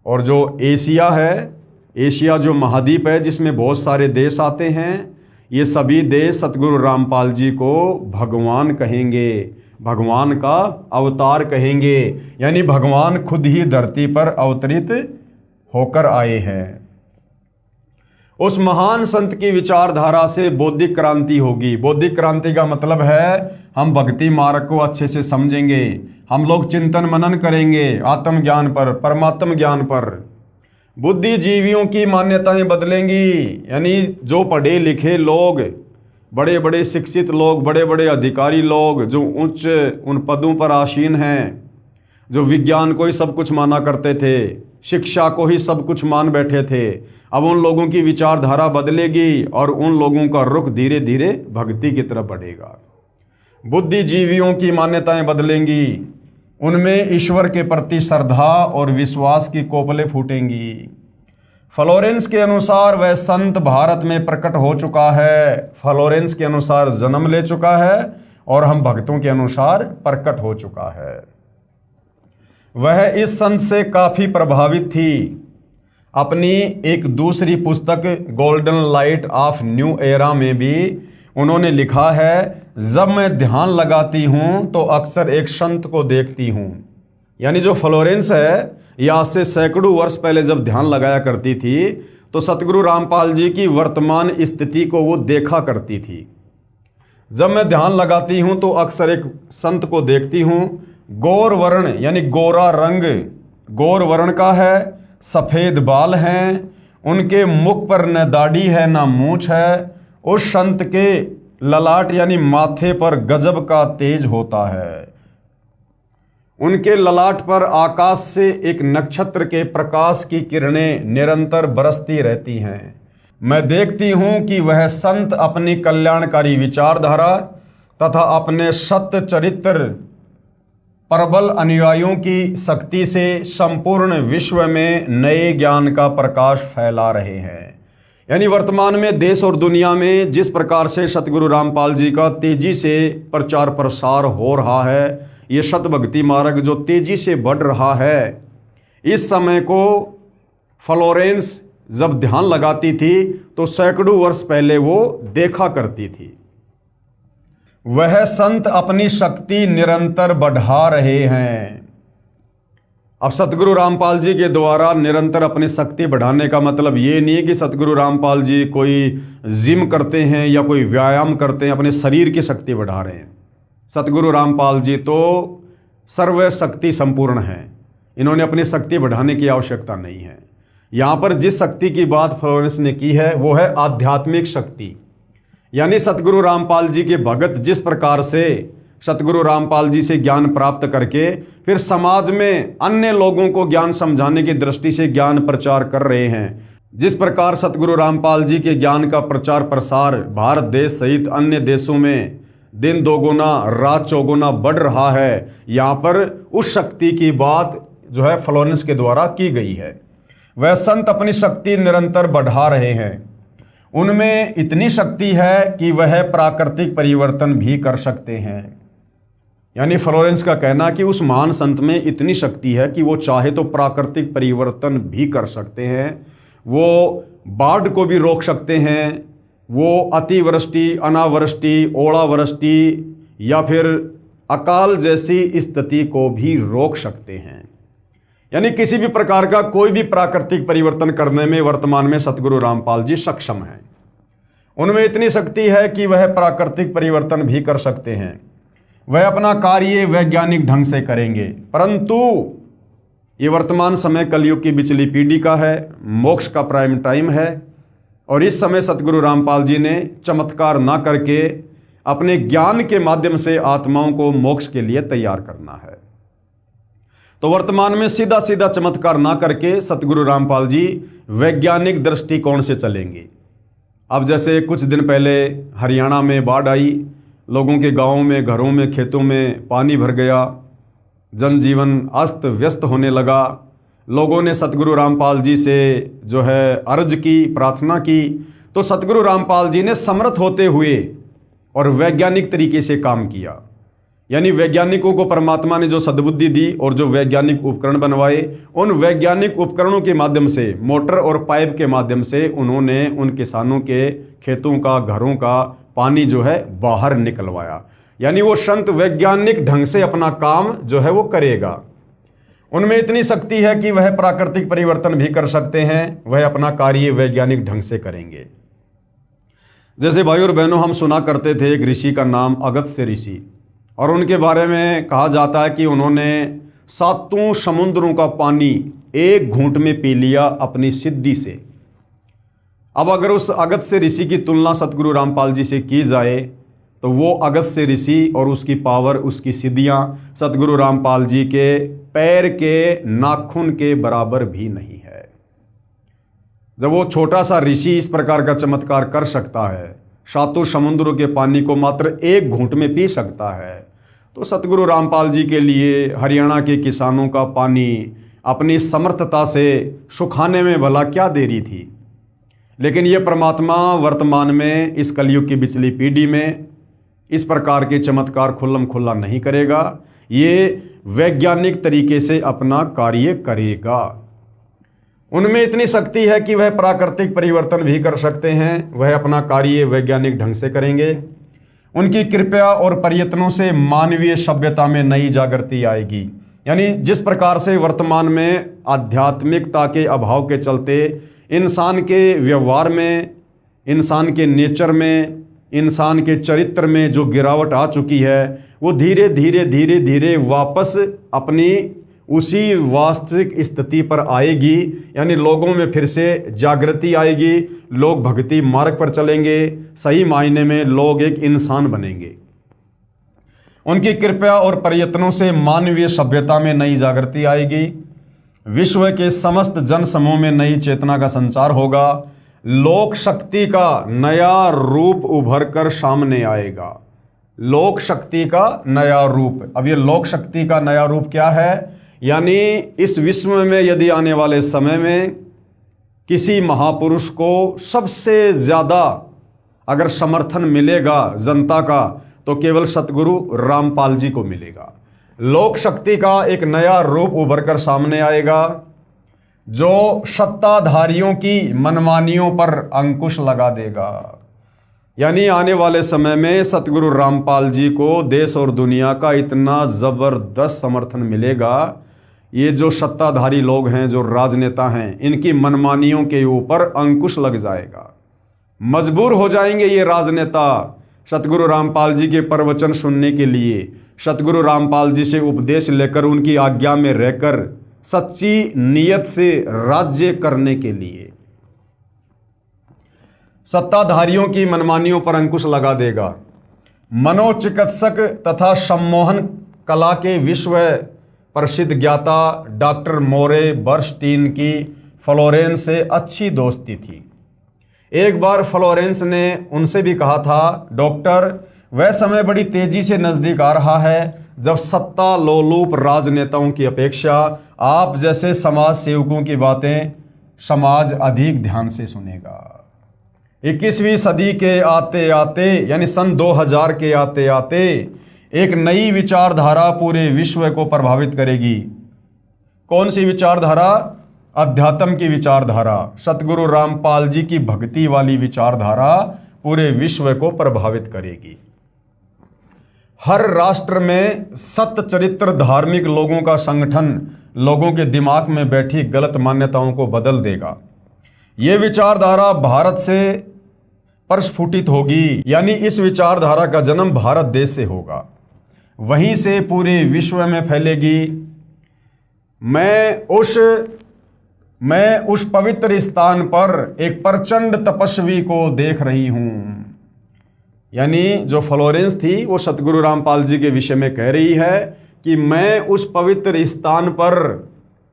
और जो एशिया है, एशिया जो महाद्वीप है जिसमें बहुत सारे देश आते हैं, ये सभी देश सतगुरु रामपाल जी को भगवान कहेंगे, भगवान का अवतार कहेंगे। यानी भगवान खुद ही धरती पर अवतरित होकर आए हैं। उस महान संत की विचारधारा से बौद्धिक क्रांति होगी। बौद्धिक क्रांति का मतलब है हम भक्ति मार्ग को अच्छे से समझेंगे, हम लोग चिंतन मनन करेंगे आत्मज्ञान पर, परमात्म ज्ञान पर। बुद्धिजीवियों की मान्यताएं बदलेंगी। यानी जो पढ़े लिखे लोग, बड़े बड़े शिक्षित लोग, बड़े बड़े अधिकारी लोग जो उच्च उन पदों पर आसीन हैं, जो विज्ञान को ही सब कुछ माना करते थे, शिक्षा को ही सब कुछ मान बैठे थे, अब उन लोगों की विचारधारा बदलेगी और उन लोगों का रुख धीरे धीरे भक्ति की तरफ बढ़ेगा। बुद्धिजीवियों की मान्यताएं बदलेंगी, उनमें ईश्वर के प्रति श्रद्धा और विश्वास की कोपलें फूटेंगी। फ्लोरेंस के अनुसार वह संत भारत में प्रकट हो चुका है। फ्लोरेंस के अनुसार जन्म ले चुका है और हम भक्तों के अनुसार प्रकट हो चुका है। वह इस संत से काफी प्रभावित थी। अपनी एक दूसरी पुस्तक golden light of new era में भी उन्होंने लिखा है, जब मैं ध्यान लगाती हूं तो अक्सर एक संत को देखती हूं। यानी जो फ्लोरेंस है, ये आज से सैकड़ों वर्ष पहले जब ध्यान लगाया करती थी तो सतगुरु रामपाल जी की वर्तमान स्थिति को वो देखा करती थी। जब मैं ध्यान लगाती हूं तो अक्सर एक संत को देखती हूं, गौर वर्ण यानी गोरा रंग, गौर वर्ण का है, सफेद बाल हैं, उनके मुख पर न दाढ़ी है न मूंछ है। उस संत के ललाट यानी माथे पर गजब का तेज होता है। उनके ललाट पर आकाश से एक नक्षत्र के प्रकाश की किरणें निरंतर बरसती रहती हैं। मैं देखती हूं कि वह संत अपनी कल्याणकारी विचारधारा तथा अपने सत्य चरित्र प्रबल अनुयायियों की शक्ति से संपूर्ण विश्व में नए ज्ञान का प्रकाश फैला रहे हैं। यानी वर्तमान में देश और दुनिया में जिस प्रकार से सतगुरु रामपाल जी का तेजी से प्रचार प्रसार हो रहा है, ये सत भक्ति मार्ग जो तेजी से बढ़ रहा है, इस समय को फ्लोरेंस जब ध्यान लगाती थी तो सैकड़ों वर्ष पहले वो देखा करती थी। वह संत अपनी शक्ति निरंतर बढ़ा रहे हैं। अब सतगुरु रामपाल जी के द्वारा निरंतर अपनी शक्ति बढ़ाने का मतलब ये नहीं है कि सतगुरु रामपाल जी कोई जिम करते हैं या कोई व्यायाम करते हैं, अपने शरीर की शक्ति बढ़ा रहे हैं। सतगुरु रामपाल जी तो सर्वशक्ति संपूर्ण हैं, इन्होंने अपनी शक्ति बढ़ाने की आवश्यकता नहीं है। यहाँ पर जिस शक्ति की बात फ्लोरेंस ने की है वो है आध्यात्मिक शक्ति। यानी सतगुरु रामपाल जी के भगत जिस प्रकार से सतगुरु रामपाल जी से ज्ञान प्राप्त करके फिर समाज में अन्य लोगों को ज्ञान समझाने की दृष्टि से ज्ञान प्रचार कर रहे हैं, जिस प्रकार सतगुरु रामपाल जी के ज्ञान का प्रचार प्रसार भारत देश सहित अन्य देशों में दिन दोगुना रात चौगुना बढ़ रहा है, यहाँ पर उस शक्ति की बात जो है फ्लोरेंस के द्वारा की गई है। वह संत अपनी शक्ति निरंतर बढ़ा रहे हैं, उनमें इतनी शक्ति है कि वह प्राकृतिक परिवर्तन भी कर सकते हैं। यानी फ्लोरेंस का कहना कि उस महान संत में इतनी शक्ति है कि वो चाहे तो प्राकृतिक परिवर्तन भी कर सकते हैं, वो बाढ़ को भी रोक सकते हैं, वो अतिवृष्टि, अनावृष्टि, ओलावृष्टि या फिर अकाल जैसी स्थिति को भी रोक सकते हैं। यानी किसी भी प्रकार का कोई भी प्राकृतिक परिवर्तन करने में वर्तमान में सतगुरु रामपाल जी सक्षम हैं। उनमें इतनी शक्ति है कि वह प्राकृतिक परिवर्तन भी कर सकते हैं। वह अपना कार्य वैज्ञानिक ढंग से करेंगे, परंतु ये वर्तमान समय कलयुग की बिचली पीढ़ी का है, मोक्ष का प्राइम टाइम है, और इस समय सतगुरु रामपाल जी ने चमत्कार ना करके अपने ज्ञान के माध्यम से आत्माओं को मोक्ष के लिए तैयार करना है। तो वर्तमान में सीधा सीधा चमत्कार ना करके सतगुरु रामपाल जी वैज्ञानिक दृष्टिकोण से चलेंगे। अब जैसे कुछ दिन पहले हरियाणा में बाढ़ आई, लोगों के गांवों में, घरों में, खेतों में पानी भर गया, जनजीवन अस्त व्यस्त होने लगा। लोगों ने सतगुरु रामपाल जी से जो है अर्ज की, प्रार्थना की, तो सतगुरु रामपाल जी ने समर्थ होते हुए और वैज्ञानिक तरीके से काम किया। यानी वैज्ञानिकों को परमात्मा ने जो सद्बुद्धि दी और जो वैज्ञानिक उपकरण बनवाए, उन वैज्ञानिक उपकरणों के माध्यम से, मोटर और पाइप के माध्यम से उन्होंने उन किसानों के खेतों का, घरों का पानी जो है बाहर निकलवाया। यानी वो संत वैज्ञानिक ढंग से अपना काम जो है वो करेगा। उनमें इतनी शक्ति है कि वह प्राकृतिक परिवर्तन भी कर सकते हैं, वह अपना कार्य वैज्ञानिक ढंग से करेंगे। जैसे भाई और बहनों, हम सुना करते थे एक ऋषि का नाम अगस्त्य ऋषि, और उनके बारे में कहा जाता है कि उन्होंने 7 समुद्रों का पानी एक घूंट में पी लिया अपनी सिद्धि से। अब अगर उस अगस्त्य ऋषि की तुलना सतगुरु रामपाल जी से की जाए तो वो अगस्त्य ऋषि और उसकी पावर, उसकी सिद्धियां सतगुरु रामपाल जी के पैर के नाखून के बराबर भी नहीं है। जब वो छोटा सा ऋषि इस प्रकार का चमत्कार कर सकता है, 7 समुद्रों के पानी को मात्र एक घूंट में पी सकता है, तो सतगुरु रामपाल जी के लिए हरियाणा के किसानों का पानी अपनी समर्थता से सुखाने में भला क्या देरी थी। लेकिन ये परमात्मा वर्तमान में इस कलयुग की बिचली पीढ़ी में इस प्रकार के चमत्कार खुल्लम खुल्ला नहीं करेगा, ये वैज्ञानिक तरीके से अपना कार्य करेगा। उनमें इतनी शक्ति है कि वह प्राकृतिक परिवर्तन भी कर सकते हैं, वह अपना कार्य वैज्ञानिक ढंग से करेंगे। उनकी कृपा और प्रयत्नों से मानवीय सभ्यता में नई जागृति आएगी। यानी जिस प्रकार से वर्तमान में आध्यात्मिकता के अभाव के चलते इंसान के व्यवहार में, इंसान के नेचर में, इंसान के चरित्र में जो गिरावट आ चुकी है, वो धीरे धीरे धीरे धीरे वापस अपनी उसी वास्तविक स्थिति पर आएगी। यानी लोगों में फिर से जागृति आएगी, लोग भक्ति मार्ग पर चलेंगे, सही मायने में लोग एक इंसान बनेंगे। उनकी कृपा और प्रयत्नों से मानवीय सभ्यता में नई जागृति आएगी, विश्व के समस्त जन समूह में नई चेतना का संचार होगा, लोक शक्ति का नया रूप उभर कर सामने आएगा। लोक शक्ति का नया रूप, अब ये लोक शक्ति का नया रूप क्या है? यानी इस विश्व में यदि आने वाले समय में किसी महापुरुष को सबसे ज़्यादा अगर समर्थन मिलेगा जनता का, तो केवल सतगुरु रामपाल जी को मिलेगा। लोक शक्ति का एक नया रूप उभर कर सामने आएगा, जो सत्ताधारियों की मनमानियों पर अंकुश लगा देगा। यानी आने वाले समय में सतगुरु रामपाल जी को देश और दुनिया का इतना ज़बरदस्त समर्थन मिलेगा, ये जो सत्ताधारी लोग हैं, जो राजनेता हैं, इनकी मनमानियों के ऊपर अंकुश लग जाएगा। मजबूर हो जाएंगे ये राजनेता सतगुरु रामपाल जी के प्रवचन सुनने के लिए, सतगुरु रामपाल जी से उपदेश लेकर उनकी आज्ञा में रहकर सच्ची नीयत से राज्य करने के लिए। सत्ताधारियों की मनमानियों पर अंकुश लगा देगा। मनोचिकित्सक तथा सम्मोहन कला के विश्व प्रसिद्ध ज्ञाता डॉक्टर मोरे बर्नस्टीन की फ्लोरेंस से अच्छी दोस्ती थी। एक बार फ्लोरेंस ने उनसे भी कहा था, डॉक्टर, वह समय बड़ी तेजी से नज़दीक आ रहा है जब सत्ता लोलुप राजनेताओं की अपेक्षा आप जैसे समाज सेवकों की बातें समाज अधिक ध्यान से सुनेगा। 21वीं सदी के आते आते यानी सन 2000 के आते आते एक नई विचारधारा पूरे विश्व को प्रभावित करेगी। कौन सी विचारधारा? अध्यात्म की विचारधारा। सतगुरु रामपाल जी की भक्ति वाली विचारधारा पूरे विश्व को प्रभावित करेगी। हर राष्ट्र में सत्य चरित्र धार्मिक लोगों का संगठन लोगों के दिमाग में बैठी गलत मान्यताओं को बदल देगा। ये विचारधारा भारत से प्रस्फुटित होगी, यानी इस विचारधारा का जन्म भारत देश से होगा, वहीं से पूरे विश्व में फैलेगी। मैं उस पवित्र स्थान पर एक प्रचंड तपस्वी को देख रही हूं। यानी जो फ्लोरेंस थी वो सतगुरु रामपाल जी के विषय में कह रही है कि मैं उस पवित्र स्थान पर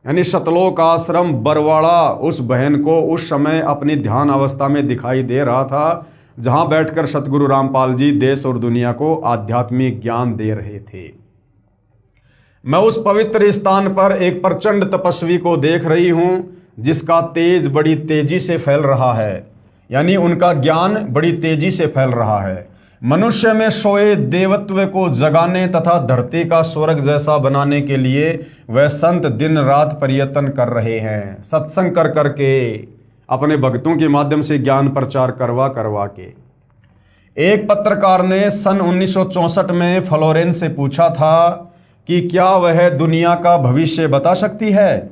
यानी सतलोक आश्रम बरवाड़ा उस बहन को उस समय अपनी ध्यान अवस्था में दिखाई दे रहा था, जहां बैठकर सतगुरु रामपाल जी देश और दुनिया को आध्यात्मिक ज्ञान दे रहे थे। मैं उस पवित्र स्थान पर एक प्रचंड तपस्वी को देख रही हूं जिसका तेज बड़ी तेजी से फैल रहा है, यानी उनका ज्ञान बड़ी तेजी से फैल रहा है। मनुष्य में सोए देवत्व को जगाने तथा धरती का स्वर्ग जैसा बनाने के लिए वह संत दिन रात प्रयत्न कर रहे हैं, सत्संग कर करके, अपने भक्तों के माध्यम से ज्ञान प्रचार करवा करवा के। एक पत्रकार ने सन 1964 में फ्लोरेंस से पूछा था कि क्या वह दुनिया का भविष्य बता सकती है,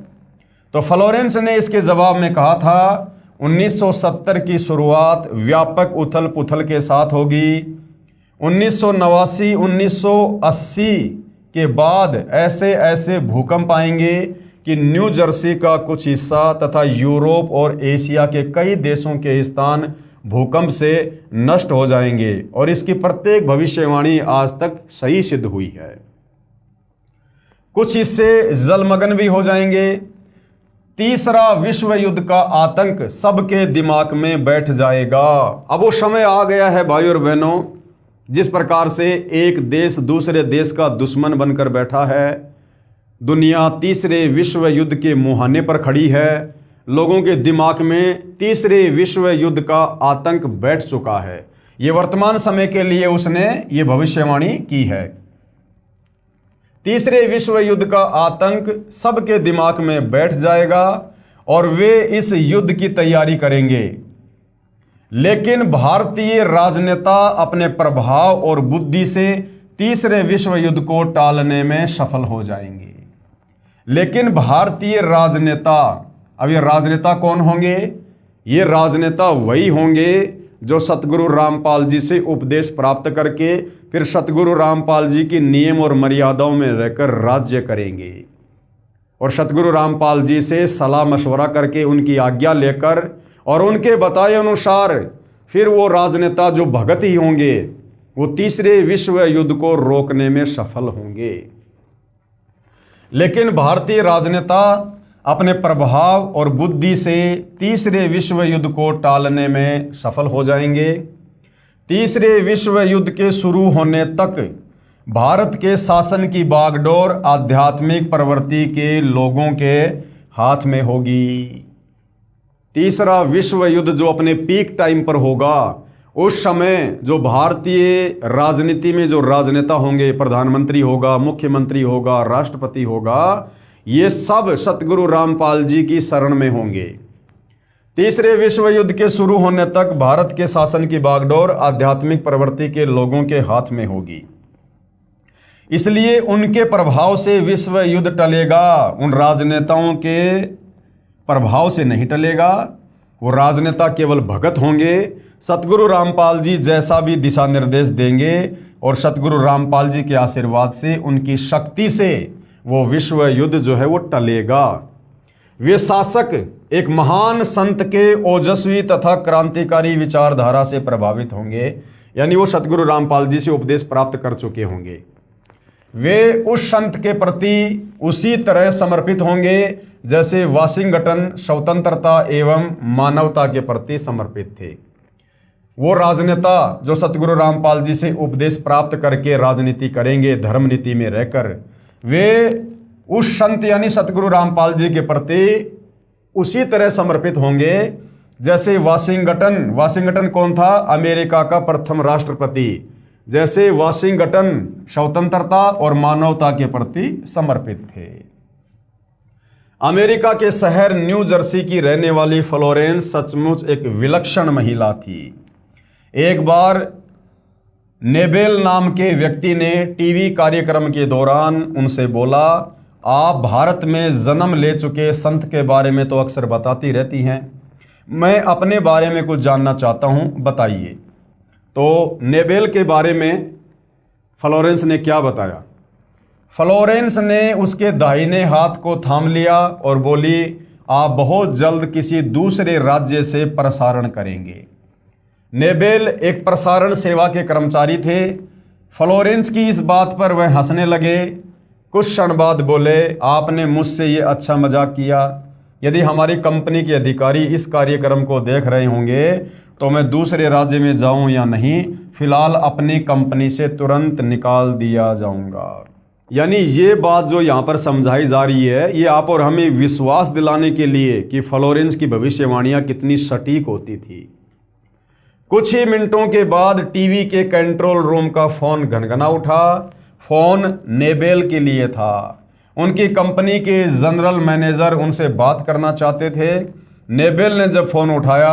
तो फ्लोरेंस ने इसके जवाब में कहा था, 1970 की शुरुआत व्यापक उथल पुथल के साथ होगी। 1989, 1980 के बाद ऐसे ऐसे भूकंप आएंगे कि न्यू जर्सी का कुछ हिस्सा तथा यूरोप और एशिया के कई देशों के स्थान भूकंप से नष्ट हो जाएंगे, और इसकी प्रत्येक भविष्यवाणी आज तक सही सिद्ध हुई है। कुछ हिस्से जलमग्न भी हो जाएंगे। तीसरा विश्व युद्ध का आतंक सबके दिमाग में बैठ जाएगा। अब वो समय आ गया है भाई और बहनों, जिस प्रकार से एक देश दूसरे देश का दुश्मन बनकर बैठा है, दुनिया तीसरे विश्व युद्ध के मुहाने पर खड़ी है। लोगों के दिमाग में तीसरे विश्व युद्ध का आतंक बैठ चुका है। ये वर्तमान समय के लिए उसने ये भविष्यवाणी की है। तीसरे विश्व युद्ध का आतंक सबके दिमाग में बैठ जाएगा और वे इस युद्ध की तैयारी करेंगे। लेकिन भारतीय राजनेता अपने प्रभाव और बुद्धि से तीसरे विश्व युद्ध को टालने में सफल हो जाएंगे। लेकिन भारतीय राजनेता, अब ये राजनेता कौन होंगे? ये राजनेता वही होंगे जो सतगुरु रामपाल जी से उपदेश प्राप्त करके फिर सतगुरु रामपाल जी की नियम और मर्यादाओं में रहकर राज्य करेंगे, और सतगुरु रामपाल जी से सलाह मशवरा करके उनकी आज्ञा लेकर और उनके बताए अनुसार फिर वो राजनेता जो भगत ही होंगे वो तीसरे विश्व युद्ध को रोकने में सफल होंगे। लेकिन भारतीय राजनेता अपने प्रभाव और बुद्धि से तीसरे विश्व युद्ध को टालने में सफल हो जाएंगे। तीसरे विश्व युद्ध के शुरू होने तक भारत के शासन की बागडोर आध्यात्मिक प्रवृत्ति के लोगों के हाथ में होगी। तीसरा विश्व युद्ध जो अपने पीक टाइम पर होगा, उस समय जो भारतीय राजनीति में जो राजनेता होंगे, प्रधानमंत्री होगा, मुख्यमंत्री होगा, राष्ट्रपति होगा, ये सब सतगुरु रामपाल जी की शरण में होंगे। तीसरे विश्व युद्ध के शुरू होने तक भारत के शासन की बागडोर आध्यात्मिक प्रवृत्ति के लोगों के हाथ में होगी। इसलिए उनके प्रभाव से विश्व युद्ध टलेगा, उन राजनेताओं के प्रभाव से नहीं टलेगा। वो राजनेता केवल भगत होंगे, सतगुरु रामपाल जी जैसा भी दिशा निर्देश देंगे और सतगुरु रामपाल जी के आशीर्वाद से, उनकी शक्ति से वो विश्व युद्ध जो है वो टलेगा। वे शासक एक महान संत के ओजस्वी तथा क्रांतिकारी विचारधारा से प्रभावित होंगे, यानी वो सतगुरु रामपाल जी से उपदेश प्राप्त कर चुके होंगे। वे उस संत के प्रति उसी तरह समर्पित होंगे जैसे वाशिंगटन स्वतंत्रता एवं मानवता के प्रति समर्पित थे। वो राजनेता जो सतगुरु रामपाल जी से उपदेश प्राप्त करके राजनीति करेंगे धर्म नीति में रहकर, वे उस संत यानी सतगुरु रामपाल जी के प्रति उसी तरह समर्पित होंगे जैसे वाशिंगटन कौन था? अमेरिका का प्रथम राष्ट्रपति। जैसे वाशिंगटन स्वतंत्रता और मानवता के प्रति समर्पित थे। अमेरिका के शहर न्यू जर्सी की रहने वाली फ्लोरेंस सचमुच एक विलक्षण महिला थी। एक बार नेबेल नाम के व्यक्ति ने टीवी कार्यक्रम के दौरान उनसे बोला, आप भारत में जन्म ले चुके संत के बारे में तो अक्सर बताती रहती हैं, मैं अपने बारे में कुछ जानना चाहता हूं, बताइए। तो नेबेल के बारे में फ्लोरेंस ने क्या बताया? फ्लोरेंस ने उसके दाहिने हाथ को थाम लिया और बोली, आप बहुत जल्द किसी दूसरे राज्य से प्रसारण करेंगे। नेबेल एक प्रसारण सेवा के कर्मचारी थे। फ्लोरेंस की इस बात पर वह हंसने लगे। कुछ क्षण बाद बोले, आपने मुझसे ये अच्छा मजाक किया। यदि हमारी कंपनी के अधिकारी इस कार्यक्रम को देख रहे होंगे तो मैं दूसरे राज्य में जाऊं या नहीं, फिलहाल अपनी कंपनी से तुरंत निकाल दिया जाऊंगा। यानी ये बात जो यहाँ पर समझाई जा रही है, ये आप और हमें विश्वास दिलाने के लिए कि फ्लोरेंस की भविष्यवाणियां कितनी सटीक होती थी। कुछ ही मिनटों के बाद टीवी के कंट्रोल रूम का फोन घनघना उठा। फोन नेबेल के लिए था। उनकी कंपनी के जनरल मैनेजर उनसे बात करना चाहते थे। नेबेल ने जब फोन उठाया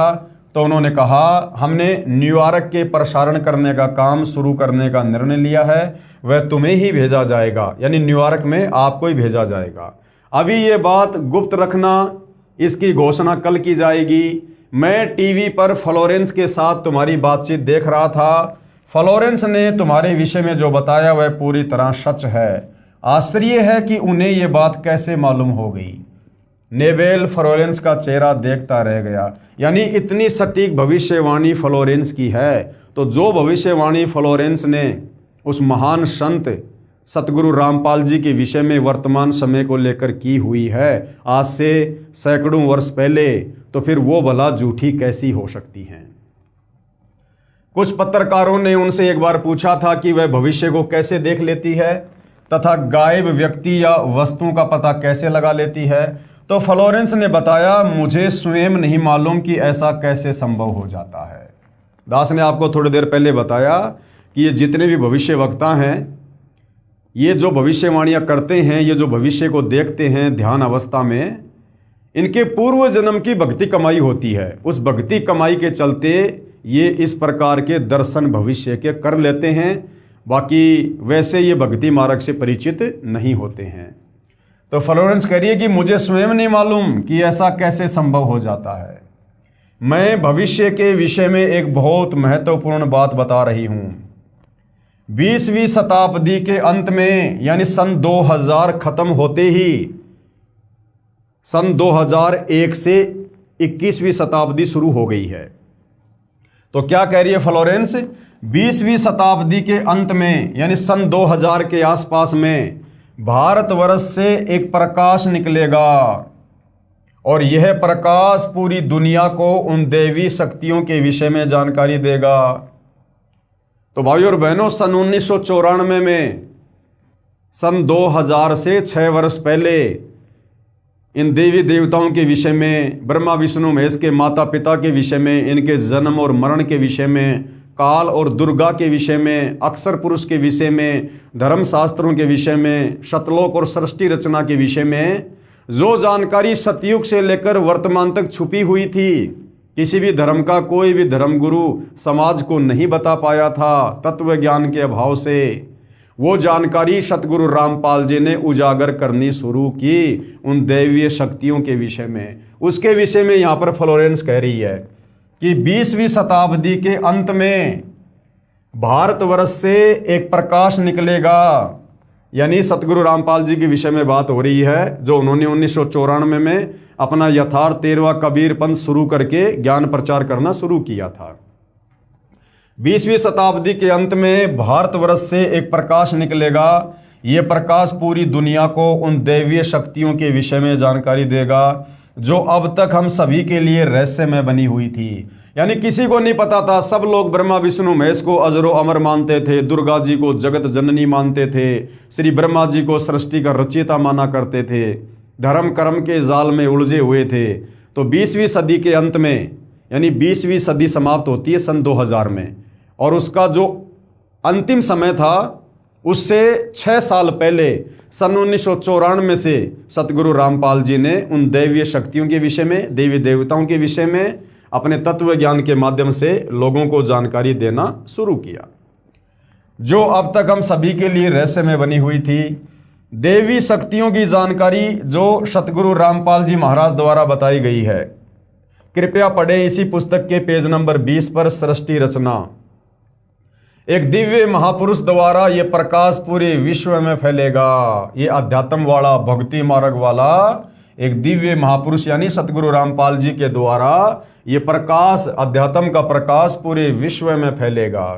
तो उन्होंने कहा, हमने न्यूयॉर्क के प्रसारण करने का काम शुरू करने का निर्णय लिया है, वह तुम्हें ही भेजा जाएगा, यानी न्यूयॉर्क में आपको ही भेजा जाएगा। अभी ये बात गुप्त रखना, इसकी घोषणा कल की जाएगी। मैं टीवी पर फ्लोरेंस के साथ तुम्हारी बातचीत देख रहा था। फ्लोरेंस ने तुम्हारे विषय में जो बताया वह पूरी तरह सच है। आश्चर्य है कि उन्हें यह बात कैसे मालूम हो गई। नेबेल फ्लोरेंस का चेहरा देखता रह गया। यानी इतनी सटीक भविष्यवाणी फ्लोरेंस की है, तो जो भविष्यवाणी फ्लोरेंस ने उस महान संत सतगुरु रामपाल जी के विषय में वर्तमान समय को लेकर की हुई है आज से सैकड़ों वर्ष पहले, तो फिर वो भला झूठी कैसी हो सकती हैं। कुछ पत्रकारों ने उनसे एक बार पूछा था कि वह भविष्य को कैसे देख लेती है तथा गायब व्यक्ति या वस्तुओं का पता कैसे लगा लेती है। तो फ्लोरेंस ने बताया, मुझे स्वयं नहीं मालूम कि ऐसा कैसे संभव हो जाता है। दास ने आपको थोड़ी देर पहले बताया कि ये जितने भी भविष्य वक्ता हैं, ये जो भविष्यवाणियां करते हैं, ये जो भविष्य को देखते हैं ध्यान अवस्था में, इनके पूर्व जन्म की भक्ति कमाई होती है। उस भक्ति कमाई के चलते ये इस प्रकार के दर्शन भविष्य के कर लेते हैं। बाकी वैसे ये भक्ति मार्ग से परिचित नहीं होते हैं। तो फ्लोरेंस कह रही है कि मुझे स्वयं नहीं मालूम कि ऐसा कैसे संभव हो जाता है। मैं भविष्य के विषय में एक बहुत महत्वपूर्ण बात बता रही हूँ। 20वीं शताब्दी के अंत में, यानी सन 2000 खत्म होते ही, सन 2001 से 21वीं शताब्दी शुरू हो गई है। तो क्या कह रही है फ्लोरेंस? 20वीं शताब्दी के अंत में, यानी सन 2000 के आसपास में, भारतवर्ष से एक प्रकाश निकलेगा और यह प्रकाश पूरी दुनिया को उन दैवी शक्तियों के विषय में जानकारी देगा। तो भाइयों और बहनों, सन 1994 में, सन 2000 से 6 वर्ष पहले, इन देवी देवताओं के विषय में, ब्रह्मा विष्णु महेश के माता पिता के विषय में, इनके जन्म और मरण के विषय में, काल और दुर्गा के विषय में, अक्षर पुरुष के विषय में, धर्मशास्त्रों के विषय में, शतलोक और सृष्टि रचना के विषय में जो जानकारी सतयुग से लेकर वर्तमान तक छुपी हुई थी, किसी भी धर्म का कोई भी धर्मगुरु समाज को नहीं बता पाया था तत्व ज्ञान के अभाव से, वो जानकारी सतगुरु रामपाल जी ने उजागर करनी शुरू की उन दैवीय शक्तियों के विषय में। उसके विषय में यहाँ पर फ्लोरेंस कह रही है कि 20वीं शताब्दी के अंत में भारतवर्ष से एक प्रकाश निकलेगा यानी सतगुरु रामपाल जी के विषय में बात हो रही है, जो उन्होंने 1994 में अपना यथार्थ 13वां कबीर पंथ शुरू करके ज्ञान प्रचार करना शुरू किया था। 20वीं शताब्दी के अंत में भारतवर्ष से एक प्रकाश निकलेगा। ये प्रकाश पूरी दुनिया को उन दैवीय शक्तियों के विषय में जानकारी देगा जो अब तक हम सभी के लिए रहस्यमय बनी हुई थी। यानी किसी को नहीं पता था। सब लोग ब्रह्मा विष्णु महेश को अजरो अमर मानते थे, दुर्गा जी को जगत जननी मानते थे, श्री ब्रह्मा जी को सृष्टि का रचयिता माना करते थे, धर्म कर्म के जाल में उलझे हुए थे। तो 20वीं सदी के अंत में, यानी 20वीं सदी समाप्त होती है सन 2000 में, और उसका जो अंतिम समय था उससे 6 साल पहले सन 1994 से सतगुरु रामपाल जी ने उन दैवीय शक्तियों के विषय में, देवी देवताओं के विषय में अपने तत्व ज्ञान के माध्यम से लोगों को जानकारी देना शुरू किया, जो अब तक हम सभी के लिए रहस्यमय बनी हुई थी। देवी शक्तियों की जानकारी जो सतगुरु रामपाल जी महाराज द्वारा बताई गई है, कृपया पढ़ें इसी पुस्तक के पेज नंबर 20 पर सृष्टि रचना। एक दिव्य महापुरुष द्वारा ये प्रकाश पूरे विश्व में फैलेगा। ये अध्यात्म वाला, भक्ति मार्ग वाला एक दिव्य महापुरुष यानी सतगुरु रामपाल जी के द्वारा ये प्रकाश, अध्यात्म का प्रकाश पूरे विश्व में फैलेगा।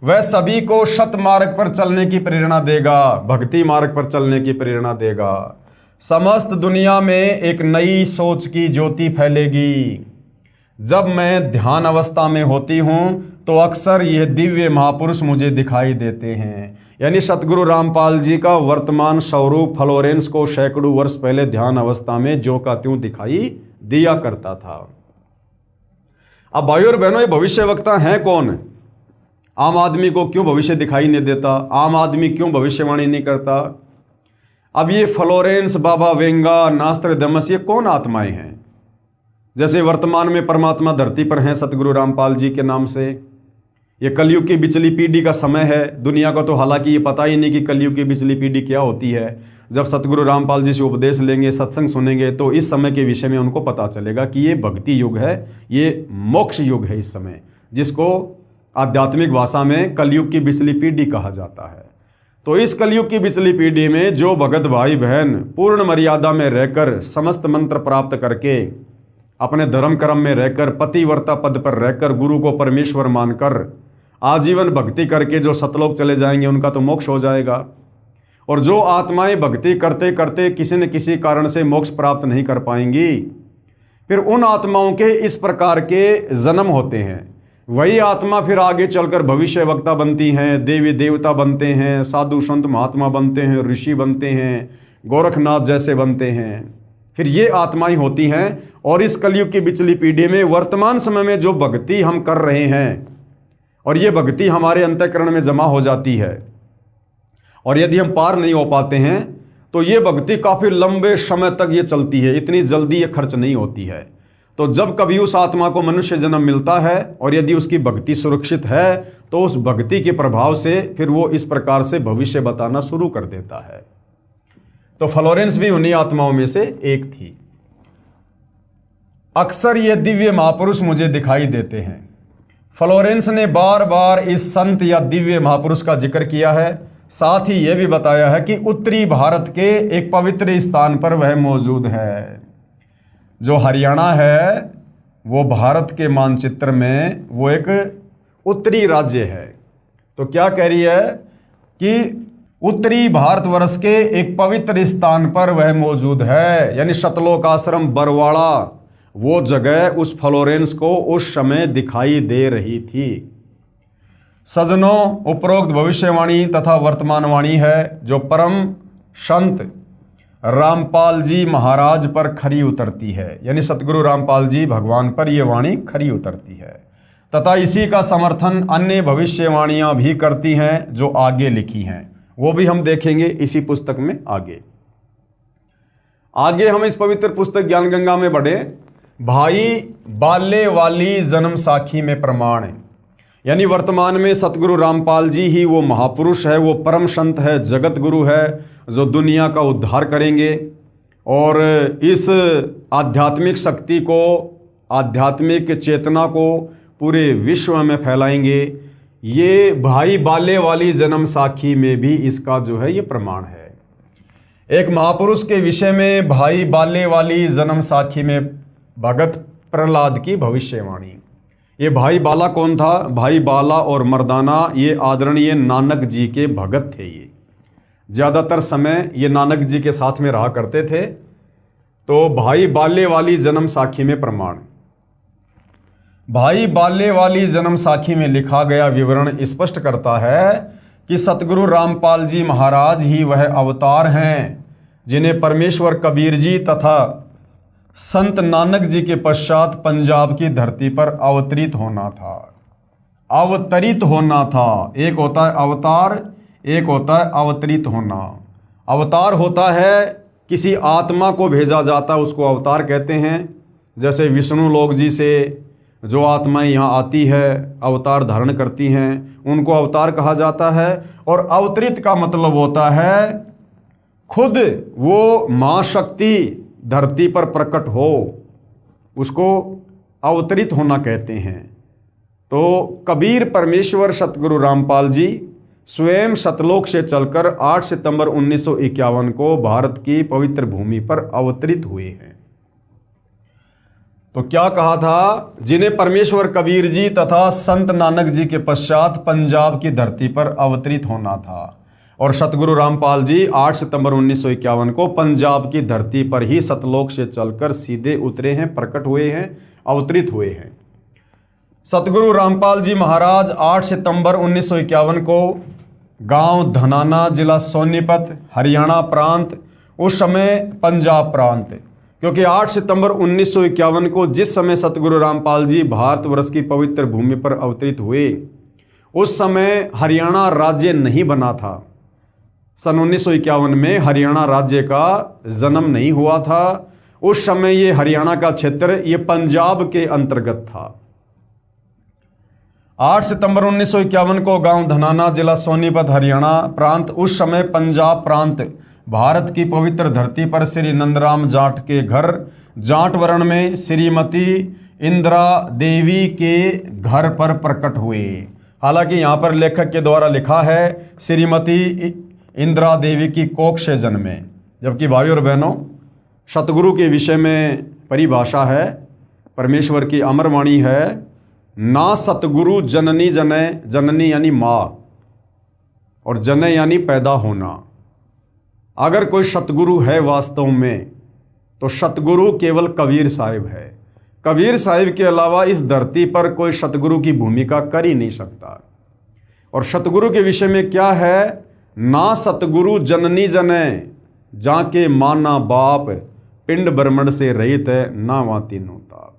वह सभी को सत मार्ग पर चलने की प्रेरणा देगा, भक्ति मार्ग पर चलने की प्रेरणा देगा। समस्त दुनिया में एक नई सोच की ज्योति फैलेगी। जब मैं ध्यान अवस्था में होती हूँ तो अक्सर ये दिव्य महापुरुष मुझे दिखाई देते हैं। यानी सतगुरु रामपाल जी का वर्तमान स्वरूप फ्लोरेंस को सैकड़ों वर्ष पहले ध्यान अवस्था में ज्यों का त्यों दिखाई दिया करता था। अब भाइयों और बहनों, ये भविष्यवक्ता हैं कौन? आम आदमी को क्यों भविष्य दिखाई नहीं देता? आम आदमी क्यों भविष्यवाणी नहीं करता? अब ये फ्लोरेंस, बाबा वेंगा, नास्ट्राडामस, ये कौन आत्माएं हैं? जैसे वर्तमान में परमात्मा धरती पर हैं सतगुरु रामपाल जी के नाम से। ये कलयुग की बिचली पीढ़ी का समय है। दुनिया को तो हालांकि ये पता ही नहीं कि कलयुग की बिचली पीढ़ी क्या होती है। जब सतगुरु रामपाल जी से उपदेश लेंगे, सत्संग सुनेंगे, तो इस समय के विषय में उनको पता चलेगा कि ये भक्ति युग है, ये मोक्ष युग है इस समय, जिसको आध्यात्मिक भाषा में कलयुग की बिचली पीढ़ी कहा जाता है। तो इस कलयुग की बिचली पीढ़ी में जो भगत भाई बहन पूर्ण मर्यादा में रहकर, समस्त मंत्र प्राप्त करके, अपने धर्म कर्म में रहकर, पतिव्रता पद पर रहकर, गुरु को परमेश्वर मानकर आजीवन भक्ति करके जो सतलोक चले जाएंगे, उनका तो मोक्ष हो जाएगा। और जो आत्माएं भक्ति करते करते किसी न किसी कारण से मोक्ष प्राप्त नहीं कर पाएंगी, फिर उन आत्माओं के इस प्रकार के जन्म होते हैं। वही आत्मा फिर आगे चलकर भविष्य वक्ता बनती हैं, देवी देवता बनते हैं, साधु संत महात्मा बनते हैं, ऋषि बनते हैं, गोरखनाथ जैसे बनते हैं। फिर ये आत्माएं होती हैं। और इस कलयुग की बिचली पीढ़ी में वर्तमान समय में जो भक्ति हम कर रहे हैं, और ये भक्ति हमारे अंतःकरण में जमा हो जाती है, और यदि हम पार नहीं हो पाते हैं तो ये भक्ति काफ़ी लंबे समय तक ये चलती है, इतनी जल्दी ये खर्च नहीं होती है। तो जब कभी उस आत्मा को मनुष्य जन्म मिलता है और यदि उसकी भक्ति सुरक्षित है, तो उस भक्ति के प्रभाव से फिर वो इस प्रकार से भविष्य बताना शुरू कर देता है। तो फ्लोरेंस भी उन्हीं आत्माओं में से एक थी। अक्सर ये दिव्य महापुरुष मुझे दिखाई देते हैं। फ्लोरेंस ने बार बार इस संत या दिव्य महापुरुष का जिक्र किया है। साथ ही यह भी बताया है कि उत्तरी भारत के एक पवित्र स्थान पर वह मौजूद है। जो हरियाणा है वो भारत के मानचित्र में वो एक उत्तरी राज्य है। तो क्या कह रही है कि उत्तरी भारतवर्ष के एक पवित्र स्थान पर वह मौजूद है, यानी सतलोक आश्रम बरवाड़ा, वो जगह उस फ्लोरेंस को उस समय दिखाई दे रही थी। सजनों, उपरोक्त भविष्यवाणी तथा वर्तमानवाणी है जो परम संत रामपाल जी महाराज पर खरी उतरती है, यानी सतगुरु रामपाल जी भगवान पर यह वाणी खरी उतरती है, तथा इसी का समर्थन अन्य भविष्यवाणियां भी करती हैं जो आगे लिखी हैं। वो भी हम देखेंगे इसी पुस्तक में। आगे हम इस पवित्र पुस्तक ज्ञान गंगा में बढ़े। भाई बाले वाली जन्म साखी में प्रमाण है, यानी वर्तमान में सतगुरु रामपाल जी ही वो महापुरुष है, वो परम संत है, जगत गुरु है, जो दुनिया का उद्धार करेंगे और इस आध्यात्मिक शक्ति को, आध्यात्मिक चेतना को पूरे विश्व में फैलाएंगे। ये भाई बाले वाली जन्म साखी में भी इसका जो है ये प्रमाण है। एक महापुरुष के विषय में भाई बाले वाली जन्म साखी में भगत प्रहलाद की भविष्यवाणी। ये भाई बाला कौन था? भाई बाला और मर्दाना ये आदरणीय नानक जी के भगत थे। ये ज़्यादातर समय ये नानक जी के साथ में रहा करते थे। तो भाई बाले वाली जन्म साखी में प्रमाण, भाई बाले वाली जन्म साखी में लिखा गया विवरण स्पष्ट करता है कि सतगुरु रामपाल जी महाराज ही वह अवतार हैं जिन्हें परमेश्वर कबीर जी तथा संत नानक जी के पश्चात पंजाब की धरती पर अवतरित होना था। अवतरित होना था, एक होता है अवतार, एक होता है अवतरित होना। अवतार होता है किसी आत्मा को भेजा जाता है, उसको अवतार कहते हैं। जैसे विष्णु लोक जी से जो आत्माएं यहाँ आती है, अवतार धारण करती हैं, उनको अवतार कहा जाता है। और अवतरित का मतलब होता है खुद वो माँ शक्ति धरती पर प्रकट हो, उसको अवतरित होना कहते हैं। तो कबीर परमेश्वर सतगुरु रामपाल जी स्वयं सतलोक से चलकर 8 सितंबर 1951 को भारत की पवित्र भूमि पर अवतरित हुए हैं। तो क्या कहा था? जिन्हें परमेश्वर कबीर जी तथा संत नानक जी के पश्चात पंजाब की धरती पर अवतरित होना था। और सतगुरु रामपाल जी 8 सितंबर 1951 को पंजाब की धरती पर ही सतलोक से चलकर सीधे उतरे हैं, प्रकट हुए हैं, अवतरित हुए हैं। सतगुरु रामपाल जी महाराज 8 सितंबर 1951 को गांव धनाना, जिला सोनीपत, हरियाणा प्रांत, उस समय पंजाब प्रांत, क्योंकि 8 सितंबर 1951 को जिस समय सतगुरु रामपाल जी भारतवर्ष की पवित्र भूमि पर अवतरित हुए, उस समय हरियाणा राज्य नहीं बना था। सन 1951 में हरियाणा राज्य का जन्म नहीं हुआ था। उस समय ये हरियाणा का क्षेत्र ये पंजाब के अंतर्गत था। 8 सितंबर 1951 को गांव धनाना, जिला सोनीपत, हरियाणा प्रांत, उस समय पंजाब प्रांत, भारत की पवित्र धरती पर श्री नंदराम जाट के घर जाटवरण में श्रीमती इंदिरा देवी के घर पर प्रकट हुए। हालांकि यहाँ पर लेखक के द्वारा लिखा है श्रीमती इंदिरा देवी की कोख से जन्मे, जबकि भाइयों और बहनों सतगुरु के विषय में परिभाषा है, परमेश्वर की अमर वाणी है, ना सतगुरु जननी जने, जननी यानी माँ और जने यानी पैदा होना। अगर कोई सतगुरु है वास्तव में तो सतगुरु केवल कबीर साहिब है। कबीर साहिब के अलावा इस धरती पर कोई सतगुरु की भूमिका कर ही नहीं सकता। और सतगुरु के विषय में क्या है? ना सतगुरु जननी जने, जाके माना बाप, पिंड ब्रह्मंड से रहित है, ना वहाँ तीनों ताप।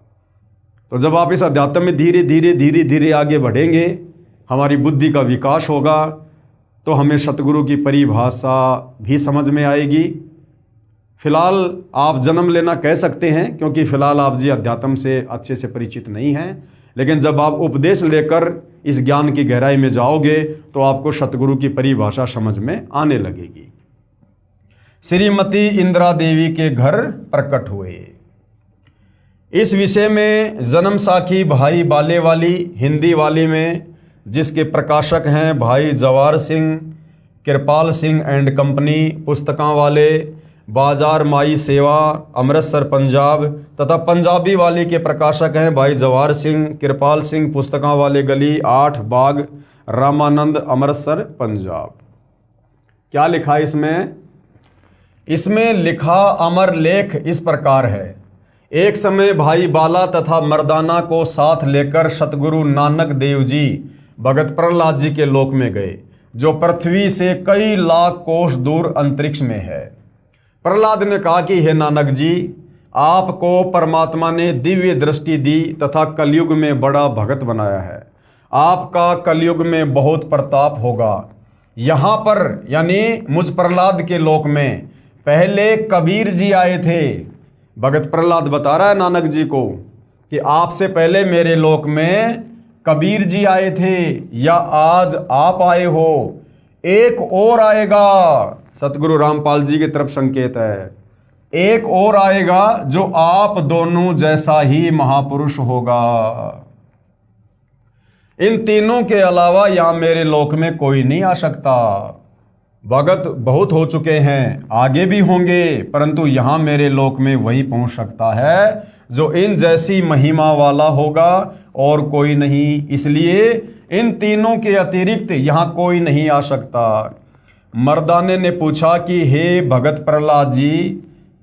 तो जब आप इस अध्यात्म में धीरे धीरे आगे बढ़ेंगे, हमारी बुद्धि का विकास होगा, तो हमें सतगुरु की परिभाषा भी समझ में आएगी। फिलहाल आप जन्म लेना कह सकते हैं, क्योंकि फिलहाल आप जी अध्यात्म से अच्छे से परिचित नहीं हैं। लेकिन जब आप उपदेश लेकर इस ज्ञान की गहराई में जाओगे तो आपको सतगुरु की परिभाषा समझ में आने लगेगी। श्रीमती इंदिरा देवी के घर प्रकट हुए। इस विषय में जन्म साखी भाई बाले वाली हिंदी वाली में, जिसके प्रकाशक हैं भाई जवार सिंह, कृपाल सिंह एंड कंपनी, पुस्तकां वाले, बाजार माई सेवा, अमृतसर पंजाब, तथा पंजाबी वाली के प्रकाशक हैं भाई जवार सिंह, कृपाल सिंह, पुस्तकां वाले गली 8 बाग, रामानंद, अमृतसर पंजाब। क्या लिखा इसमें? इसमें लिखा अमर लेख इस प्रकार है। एक समय भाई बाला तथा मर्दाना को साथ लेकर सतगुरु नानक देव जी भगत प्रहलाद जी के लोक में गए, जो पृथ्वी से कई लाख कोस दूर अंतरिक्ष में है। प्रहलाद ने कहा कि हे नानक जी, आपको परमात्मा ने दिव्य दृष्टि दी तथा कलयुग में बड़ा भगत बनाया है। आपका कलयुग में बहुत प्रताप होगा। यहाँ पर यानी मुझ प्रहलाद के लोक में पहले कबीर जी आए थे। भगत प्रहलाद बता रहा है नानक जी को कि आपसे पहले मेरे लोक में कबीर जी आए थे, या आज आप आए हो, एक और आएगा। सतगुरु रामपाल जी की तरफ संकेत है, एक और आएगा जो आप दोनों जैसा ही महापुरुष होगा। इन तीनों के अलावा यहाँ मेरे लोक में कोई नहीं आ सकता। भगत बहुत हो चुके हैं, आगे भी होंगे, परंतु यहाँ मेरे लोक में वही पहुंच सकता है जो इन जैसी महिमा वाला होगा, और कोई नहीं। इसलिए इन तीनों के अतिरिक्त यहाँ कोई नहीं आ सकता। मर्दाने ने पूछा कि हे भगत प्रहलाद जी,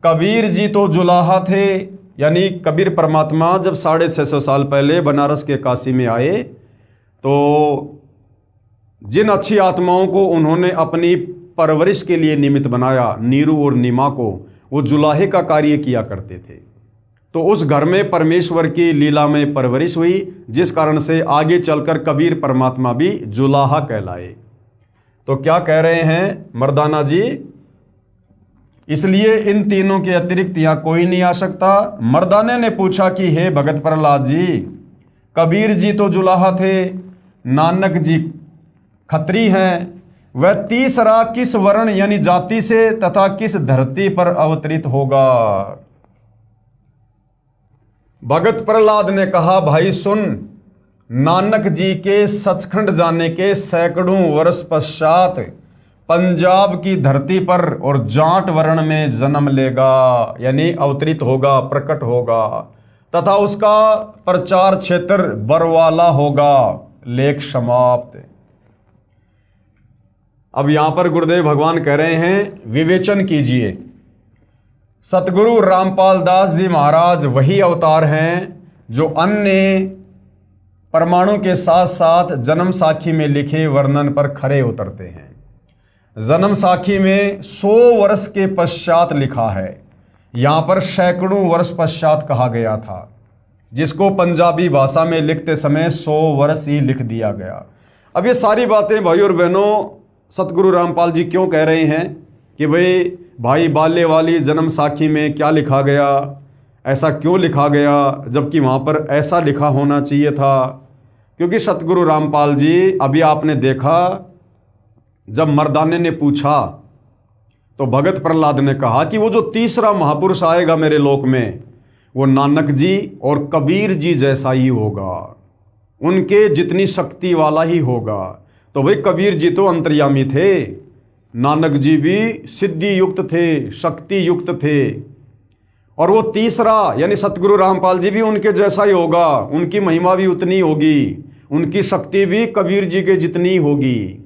कबीर जी तो जुलाहा थे, यानी कबीर परमात्मा जब 650 साल पहले बनारस के काशी में आए तो जिन अच्छी आत्माओं को उन्होंने अपनी परवरिश के लिए निमित्त बनाया, नीरू और नीमा को, वो जुलाहे का कार्य किया करते थे। तो उस घर में परमेश्वर की लीला में परवरिश हुई, जिस कारण से आगे चलकर कबीर परमात्मा भी जुलाहा कहलाए। तो क्या कह रहे हैं मर्दाना जी? इसलिए इन तीनों के अतिरिक्त यहाँ कोई नहीं आ सकता। मर्दाने ने पूछा कि हे भगत प्रहलाद जी, कबीर जी तो जुलाहा थे, नानक जी खत्री हैं, वह तीसरा किस वर्ण यानी जाति से तथा किस धरती पर अवतरित होगा? भगत प्रहलाद ने कहा, भाई सुन, नानक जी के सचखंड जाने के सैकड़ों वर्ष पश्चात पंजाब की धरती पर और जाट वर्ण में जन्म लेगा, यानी अवतरित होगा, प्रकट होगा, तथा उसका प्रचार क्षेत्र बरवाला होगा। लेख समाप्त। अब यहां पर गुरुदेव भगवान कह रहे हैं, विवेचन कीजिए। सतगुरु रामपाल दास जी महाराज वही अवतार हैं जो अन्य परमाणु के साथ साथ जन्म साखी में लिखे वर्णन पर खरे उतरते हैं। जन्म साखी में 100 वर्ष के पश्चात लिखा है, यहां पर सैकड़ों वर्ष पश्चात कहा गया था, जिसको पंजाबी भाषा में लिखते समय 100 वर्ष ही लिख दिया गया। अब ये सारी बातें भाई और बहनों सतगुरु रामपाल जी क्यों कह रहे हैं कि भाई बाल्य वाली जन्म साखी में क्या लिखा गया, ऐसा क्यों लिखा गया, जबकि वहाँ पर ऐसा लिखा होना चाहिए था? क्योंकि सतगुरु रामपाल जी, अभी आपने देखा जब मर्दाने ने पूछा तो भगत प्रहलाद ने कहा कि वो जो तीसरा महापुरुष आएगा मेरे लोक में, वो नानक जी और कबीर जी जैसा ही होगा, उनके जितनी शक्ति वाला ही होगा। तो भाई कबीर जी तो अंतर्यामी थे, नानक जी भी सिद्धि युक्त थे, शक्ति युक्त थे, और वो तीसरा यानी सतगुरु रामपाल जी भी उनके जैसा ही होगा, उनकी महिमा भी उतनी होगी, उनकी शक्ति भी कबीर जी के जितनी होगी।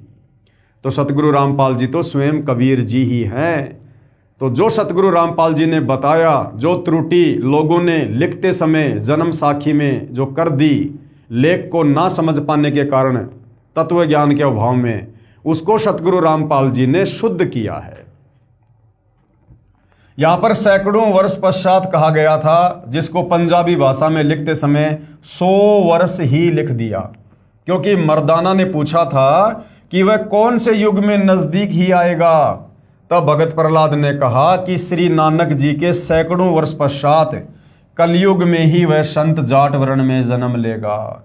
तो सतगुरु रामपाल जी तो स्वयं कबीर जी ही हैं। तो जो सतगुरु रामपाल जी ने बताया, जो त्रुटि लोगों ने लिखते समय जन्म साखी में जो कर दी, लेख को ना समझ पाने के कारण, तत्व ज्ञान के अभाव में, उसको सतगुरु रामपाल जी ने शुद्ध किया है। यहां पर सैकड़ों वर्ष पश्चात कहा गया था, जिसको पंजाबी भाषा में लिखते समय 100 वर्ष ही लिख दिया, क्योंकि मर्दाना ने पूछा था कि वह कौन से युग में नजदीक ही आएगा। तब भगत प्रहलाद ने कहा कि श्री नानक जी के सैकड़ों वर्ष पश्चात कलयुग में ही वह संत जाट वर्ण में जन्म लेगा।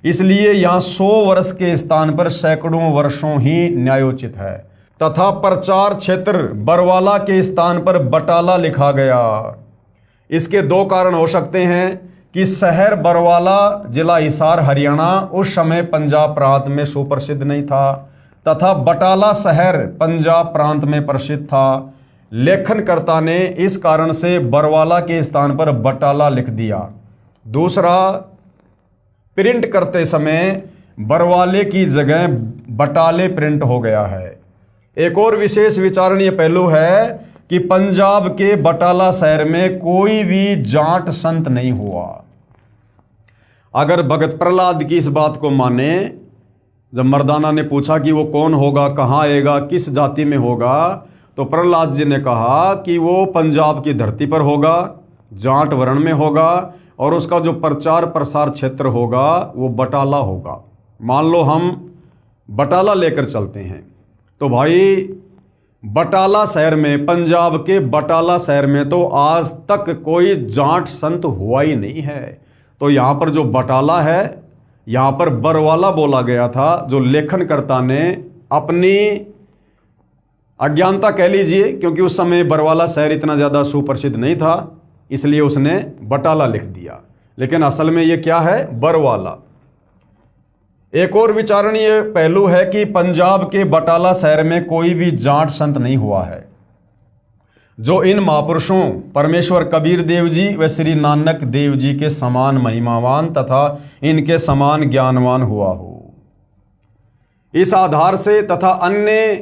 इसलिए यहाँ 100 वर्ष के स्थान पर सैकड़ों वर्षों ही न्यायोचित है, तथा प्रचार क्षेत्र बरवाला के स्थान पर बटाला लिखा गया। इसके 2 कारण हो सकते हैं कि शहर बरवाला जिला हिसार हरियाणा उस समय पंजाब प्रांत में सुप्रसिद्ध नहीं था, तथा बटाला शहर पंजाब प्रांत में प्रसिद्ध था। लेखनकर्ता ने इस कारण से बरवाला के स्थान पर बटाला लिख दिया। दूसरा, प्रिंट करते समय बरवाले की जगह बटाले प्रिंट हो गया है। एक और विशेष विचारणीय पहलू है कि पंजाब के बटाला शहर में कोई भी जाट संत नहीं हुआ। अगर भगत प्रहलाद की इस बात को माने, जब मर्दाना ने पूछा कि वो कौन होगा, कहाँ आएगा, किस जाति में होगा, तो प्रहलाद जी ने कहा कि वो पंजाब की धरती पर होगा, जाट वर्ण में होगा, और उसका जो प्रचार प्रसार क्षेत्र होगा वो बटाला होगा। मान लो हम बटाला लेकर चलते हैं, तो भाई बटाला शहर में, पंजाब के बटाला शहर में तो आज तक कोई जाट संत हुआ ही नहीं है। तो यहाँ पर जो बटाला है, यहाँ पर बरवाला बोला गया था, जो लेखनकर्ता ने अपनी अज्ञानता कह लीजिए, क्योंकि उस समय बरवाला शहर इतना ज़्यादा सुप्रसिद्ध नहीं था, इसलिए उसने बटाला लिख दिया, लेकिन असल में ये क्या है, बरवाला। एक और विचारणीय पहलू है कि पंजाब के बटाला शहर में कोई भी जाट संत नहीं हुआ है जो इन महापुरुषों परमेश्वर कबीर देव जी व श्री नानक देव जी के समान महिमावान तथा इनके समान ज्ञानवान हुआ हो। इस आधार से तथा अन्य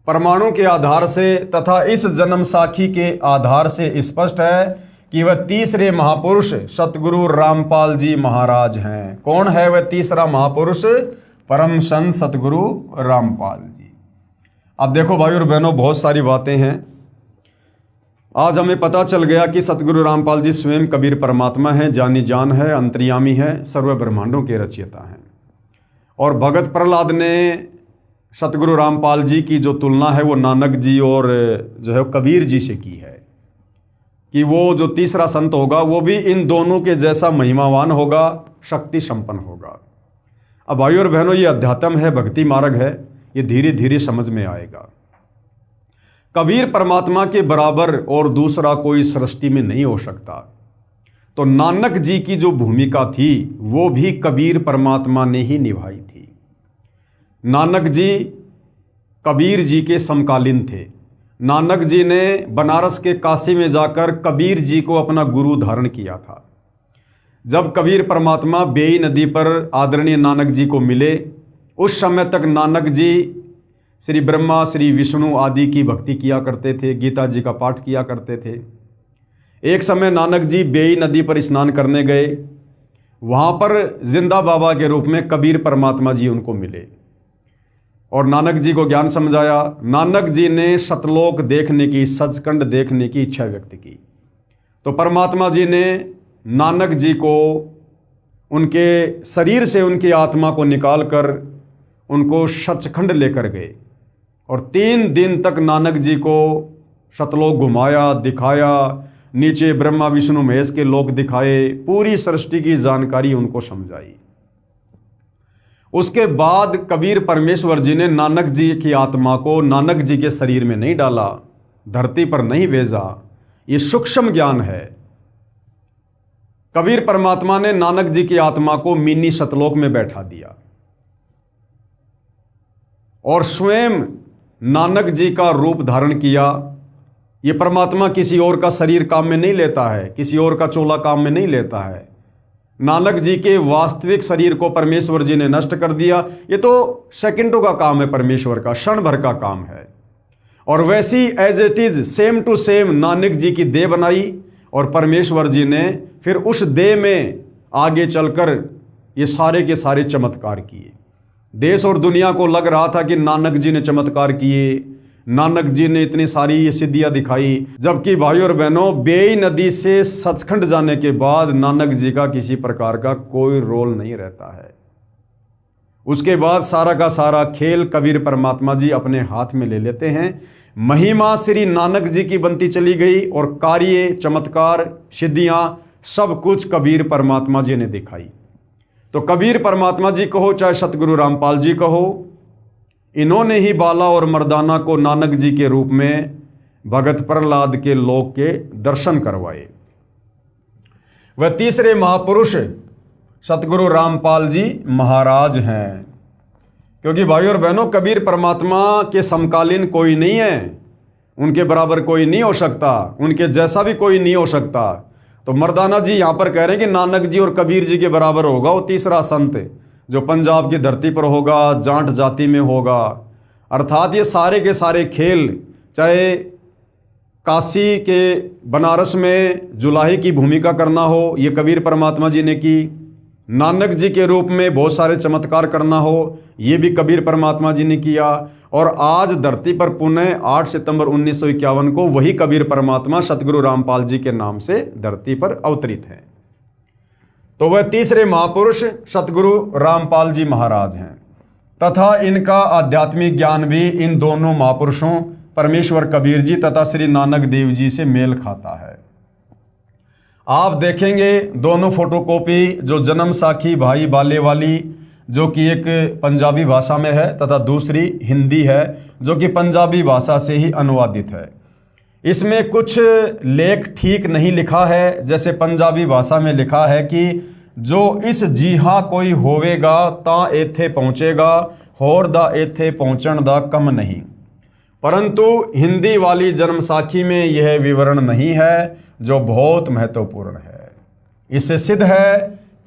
परमाणु के आधार से तथा इस जन्म साखी के आधार से स्पष्ट है कि वह तीसरे महापुरुष सतगुरु रामपाल जी महाराज हैं। कौन है वह तीसरा महापुरुष? परम संत सतगुरु रामपाल जी। अब देखो भाई और बहनों, बहुत सारी बातें हैं। आज हमें पता चल गया कि सतगुरु रामपाल जी स्वयं कबीर परमात्मा हैं, जानी जान है, अंतर्यामी है, सर्व ब्रह्मांडों के रचयिता हैं। और भगत प्रहलाद ने सतगुरु रामपाल जी की जो तुलना है वो नानक जी और जो है कबीर जी से की है कि वो जो तीसरा संत होगा वो भी इन दोनों के जैसा महिमावान होगा, शक्ति संपन्न होगा। अब भाइयों और बहनों, ये अध्यात्म है, भक्ति मार्ग है, ये धीरे धीरे समझ में आएगा। कबीर परमात्मा के बराबर और दूसरा कोई सृष्टि में नहीं हो सकता। तो नानक जी की जो भूमिका थी वो भी कबीर परमात्मा ने ही निभाई थी। नानक जी कबीर जी के समकालीन थे। नानक जी ने बनारस के काशी में जाकर कबीर जी को अपना गुरु धारण किया था। जब कबीर परमात्मा बेई नदी पर आदरणीय नानक जी को मिले, उस समय तक नानक जी श्री ब्रह्मा, श्री विष्णु आदि की भक्ति किया करते थे, गीता जी का पाठ किया करते थे। एक समय नानक जी बेई नदी पर स्नान करने गए। वहाँ पर जिंदा बाबा के रूप में कबीर परमात्मा जी उनको मिले और नानक जी को ज्ञान समझाया। नानक जी ने सतलोक देखने की, सचखंड देखने की इच्छा व्यक्त की। तो परमात्मा जी ने नानक जी को उनके शरीर से उनकी आत्मा को निकालकर उनको सचखंड लेकर गए और 3 दिन तक नानक जी को सतलोक घुमाया, दिखाया, नीचे ब्रह्मा विष्णु महेश के लोक दिखाए, पूरी सृष्टि की जानकारी उनको समझाई। उसके बाद कबीर परमेश्वर जी ने नानक जी की आत्मा को नानक जी के शरीर में नहीं डाला, धरती पर नहीं भेजा। ये सूक्ष्म ज्ञान है। कबीर परमात्मा ने नानक जी की आत्मा को मिनी सतलोक में बैठा दिया और स्वयं नानक जी का रूप धारण किया। ये परमात्मा किसी और का शरीर काम में नहीं लेता है, किसी और का चोला काम में नहीं लेता है। नानक जी के वास्तविक शरीर को परमेश्वर जी ने नष्ट कर दिया। ये तो सेकंडों का काम है, परमेश्वर का क्षण भर का काम है। और वैसी as it is same to same Nanak ji की देह बनाई और परमेश्वर जी ने फिर उस देह में आगे चलकर ये सारे के सारे चमत्कार किए। देश और दुनिया को लग रहा था कि नानक जी ने चमत्कार किए, नानक जी ने इतनी सारी ये सिद्धियां दिखाई, जबकि भाइयों और बहनों, बेई नदी से सचखंड जाने के बाद नानक जी का किसी प्रकार का कोई रोल नहीं रहता है। उसके बाद सारा का सारा खेल कबीर परमात्मा जी अपने हाथ में ले लेते हैं। महिमा श्री नानक जी की बनती चली गई और कार्य, चमत्कार, सिद्धियां सब कुछ कबीर परमात्मा जी ने दिखाई। तो कबीर परमात्मा जी कहो चाहे सतगुरु रामपाल जी कहो, इन्होंने ही बाला और मर्दाना को नानक जी के रूप में भगत प्रहलाद के लोक के दर्शन करवाए। वह तीसरे महापुरुष सतगुरु रामपाल जी महाराज हैं। क्योंकि भाइयों और बहनों, कबीर परमात्मा के समकालीन कोई नहीं है, उनके बराबर कोई नहीं हो सकता, उनके जैसा भी कोई नहीं हो सकता। तो मर्दाना जी यहाँ पर कह रहे हैं कि नानक जी और कबीर जी के बराबर होगा वो तीसरा संत जो पंजाब की धरती पर होगा, जाट जाति में होगा। अर्थात ये सारे के सारे खेल, चाहे काशी के बनारस में जुलाहे की भूमिका करना हो, ये कबीर परमात्मा जी ने की। नानक जी के रूप में बहुत सारे चमत्कार करना हो, ये भी कबीर परमात्मा जी ने किया। और आज धरती पर पुनः 8 सितंबर 1951 को वही कबीर परमात्मा सतगुरु रामपाल जी के नाम से धरती पर अवतरित हैं। तो वह तीसरे महापुरुष सतगुरु रामपाल जी महाराज हैं तथा इनका आध्यात्मिक ज्ञान भी इन दोनों महापुरुषों परमेश्वर कबीर जी तथा श्री नानक देव जी से मेल खाता है। आप देखेंगे दोनों फोटोकॉपी, जो जन्म साखी भाई बाले वाली जो कि एक पंजाबी भाषा में है तथा दूसरी हिंदी है जो कि पंजाबी भाषा से ही अनुवादित है। इसमें कुछ लेख ठीक नहीं लिखा है। जैसे पंजाबी भाषा में लिखा है कि जो इस जीहा कोई होवेगा ता एथे पहुँचेगा, होर दा एथे पहुँचण दा कम नहीं। परंतु हिंदी वाली जन्म साखी में यह विवरण नहीं है, जो बहुत महत्वपूर्ण है। इससे सिद्ध है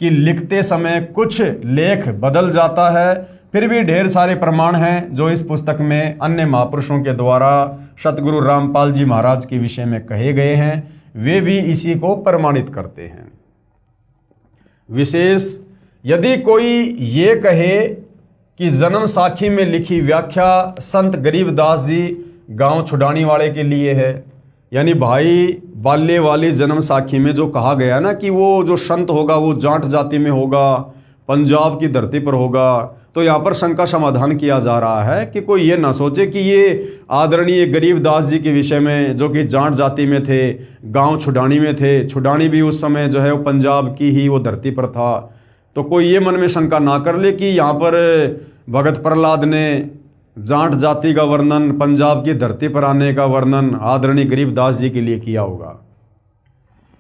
कि लिखते समय कुछ लेख बदल जाता है, फिर भी ढेर सारे प्रमाण हैं जो इस पुस्तक में अन्य महापुरुषों के द्वारा सतगुरु रामपाल जी महाराज के विषय में कहे गए हैं, वे भी इसी को प्रमाणित करते हैं। विशेष यदि कोई ये कहे कि जन्म साखी में लिखी व्याख्या संत गरीबदास जी गांव छुड़ानी वाले के लिए है, यानी भाई बाल्य वाली जन्म साखी में जो कहा गया ना कि वो जो संत होगा वो जाट जाति में होगा, पंजाब की धरती पर होगा, तो यहाँ पर शंका समाधान किया जा रहा है कि कोई ये ना सोचे कि ये आदरणीय गरीबदास जी के विषय में जो कि जाट जाति में थे, गांव छुड़ानी में थे, छुड़ानी भी उस समय जो है वो पंजाब की ही वो धरती पर था, तो कोई ये मन में शंका ना कर ले कि यहाँ पर भगत प्रहलाद ने जाट जाति का वर्णन, पंजाब की धरती पर आने का वर्णन आदरणीय गरीबदास जी के लिए किया होगा।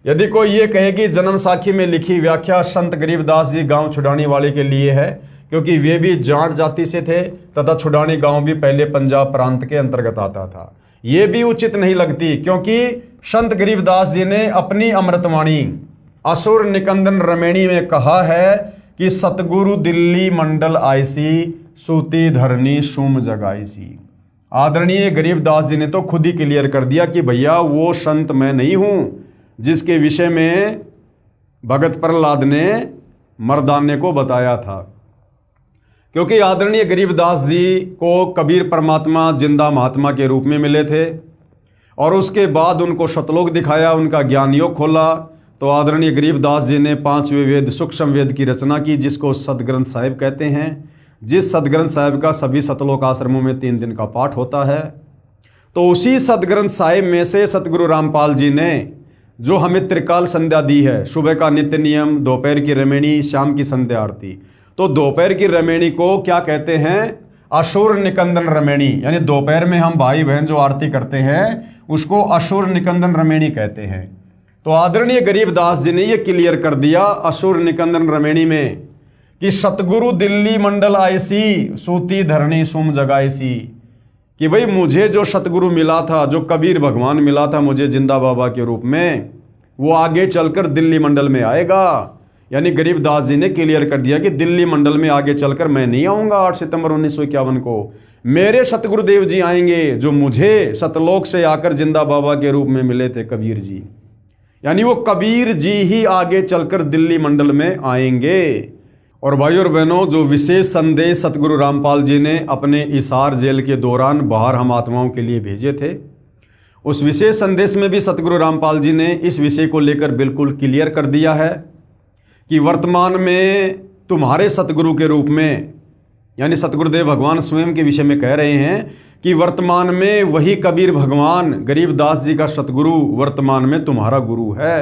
यदि कोई ये कहे कि जन्म साखी में लिखी व्याख्या संत गरीबदास जी गांव छुड़ानी वाले के लिए है, क्योंकि वे भी जाट जाति से थे तथा छुड़ानी गांव भी पहले पंजाब प्रांत के अंतर्गत आता था, ये भी उचित नहीं लगती, क्योंकि संत गरीबदास जी ने अपनी अमृतवाणी असुर निकंदन रमेणी में कहा है कि सतगुरु दिल्ली मंडल आईसी, सूती धरनी सुम जगाईसी। आदरणीय गरीबदास जी ने तो खुद ही क्लियर कर दिया कि भैया वो संत मैं नहीं हूं जिसके विषय में भगत प्रहलाद ने मर्दाने को बताया था, क्योंकि आदरणीय गरीबदास जी को कबीर परमात्मा जिंदा महात्मा के रूप में मिले थे और उसके बाद उनको शतलोक दिखाया, उनका ज्ञान योग खोला, तो आदरणीय गरीबदास जी ने 5वें वेद सूक्ष्म वेद की रचना की, जिसको सदग्रंथ साहिब कहते हैं, जिस सदग्रंथ साहिब का सभी सतलोक आश्रमों में 3 दिन का पाठ होता है। तो उसी सदग्रंथ साहिब में से सतगुरु रामपाल जी ने जो हमें त्रिकाल संध्या दी है, सुबह का नित्य नियम, दोपहर की रमेणी, शाम की संध्या आरती, तो दोपहर की रमेणी को क्या कहते हैं? असुर निकंदन रमेणी, यानी दोपहर में हम भाई बहन जो आरती करते हैं उसको असुर निकंदन रमेणी कहते हैं। तो आदरणीय गरीबदास जी ने यह क्लियर कर दिया असुर निकंदन रमेणी में कि सतगुरु दिल्ली मंडल आईसी, सूती धरणी सुम जगाईसी, कि भाई मुझे जो सतगुरु मिला था, जो कबीर भगवान मिला था मुझे जिंदा बाबा के रूप में, वो आगे चलकर दिल्ली मंडल में आएगा। यानी गरीबदास जी ने क्लियर कर दिया कि दिल्ली मंडल में आगे चलकर मैं नहीं आऊँगा 8 सितंबर 1951 को, मेरे सतगुरुदेव जी आएंगे जो मुझे सतलोक से आकर जिंदा बाबा के रूप में मिले थे, कबीर जी। यानी वो कबीर जी ही आगे चलकर दिल्ली मंडल में आएंगे। और भाई और बहनों, जो विशेष संदेश सतगुरु रामपाल जी ने अपने इसार जेल के दौरान बाहर हम आत्माओं के लिए भेजे थे, उस विशेष संदेश में भी सतगुरु रामपाल जी ने इस विषय को लेकर बिल्कुल क्लियर कर दिया है कि वर्तमान में तुम्हारे सतगुरु के रूप में, यानी सतगुरुदेव भगवान स्वयं के विषय में कह रहे हैं कि वर्तमान में वही कबीर भगवान गरीबदास जी का सतगुरु वर्तमान में तुम्हारा गुरु है,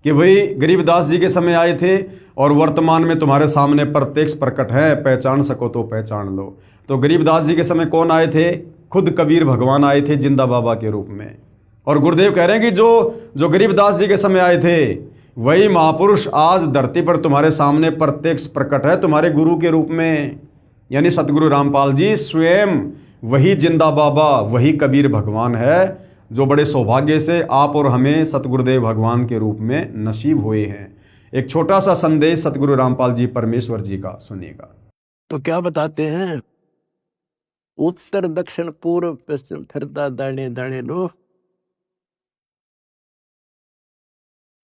कि भाई गरीबदास जी के समय आए थे और वर्तमान में तुम्हारे सामने प्रत्यक्ष प्रकट है, पहचान सको तो पहचान लो। तो गरीबदास जी के समय कौन आए थे? खुद कबीर भगवान आए थे जिंदा बाबा के रूप में। और गुरुदेव कह रहे हैं कि जो गरीबदास जी के समय आए थे वही महापुरुष आज धरती पर तुम्हारे सामने प्रत्यक्ष प्रकट है तुम्हारे गुरु के रूप में, यानी सतगुरु रामपाल जी स्वयं वही जिंदा बाबा, वही कबीर भगवान है, जो बड़े सौभाग्य से आप और हमें सतगुरुदेव भगवान के रूप में नसीब हुए हैं। एक छोटा सा संदेश सतगुरु रामपाल जी परमेश्वर जी का सुनिएगा। तो क्या बताते हैं? उत्तर दक्षिण पूर्व पश्चिम फिरता दाने दाने लो,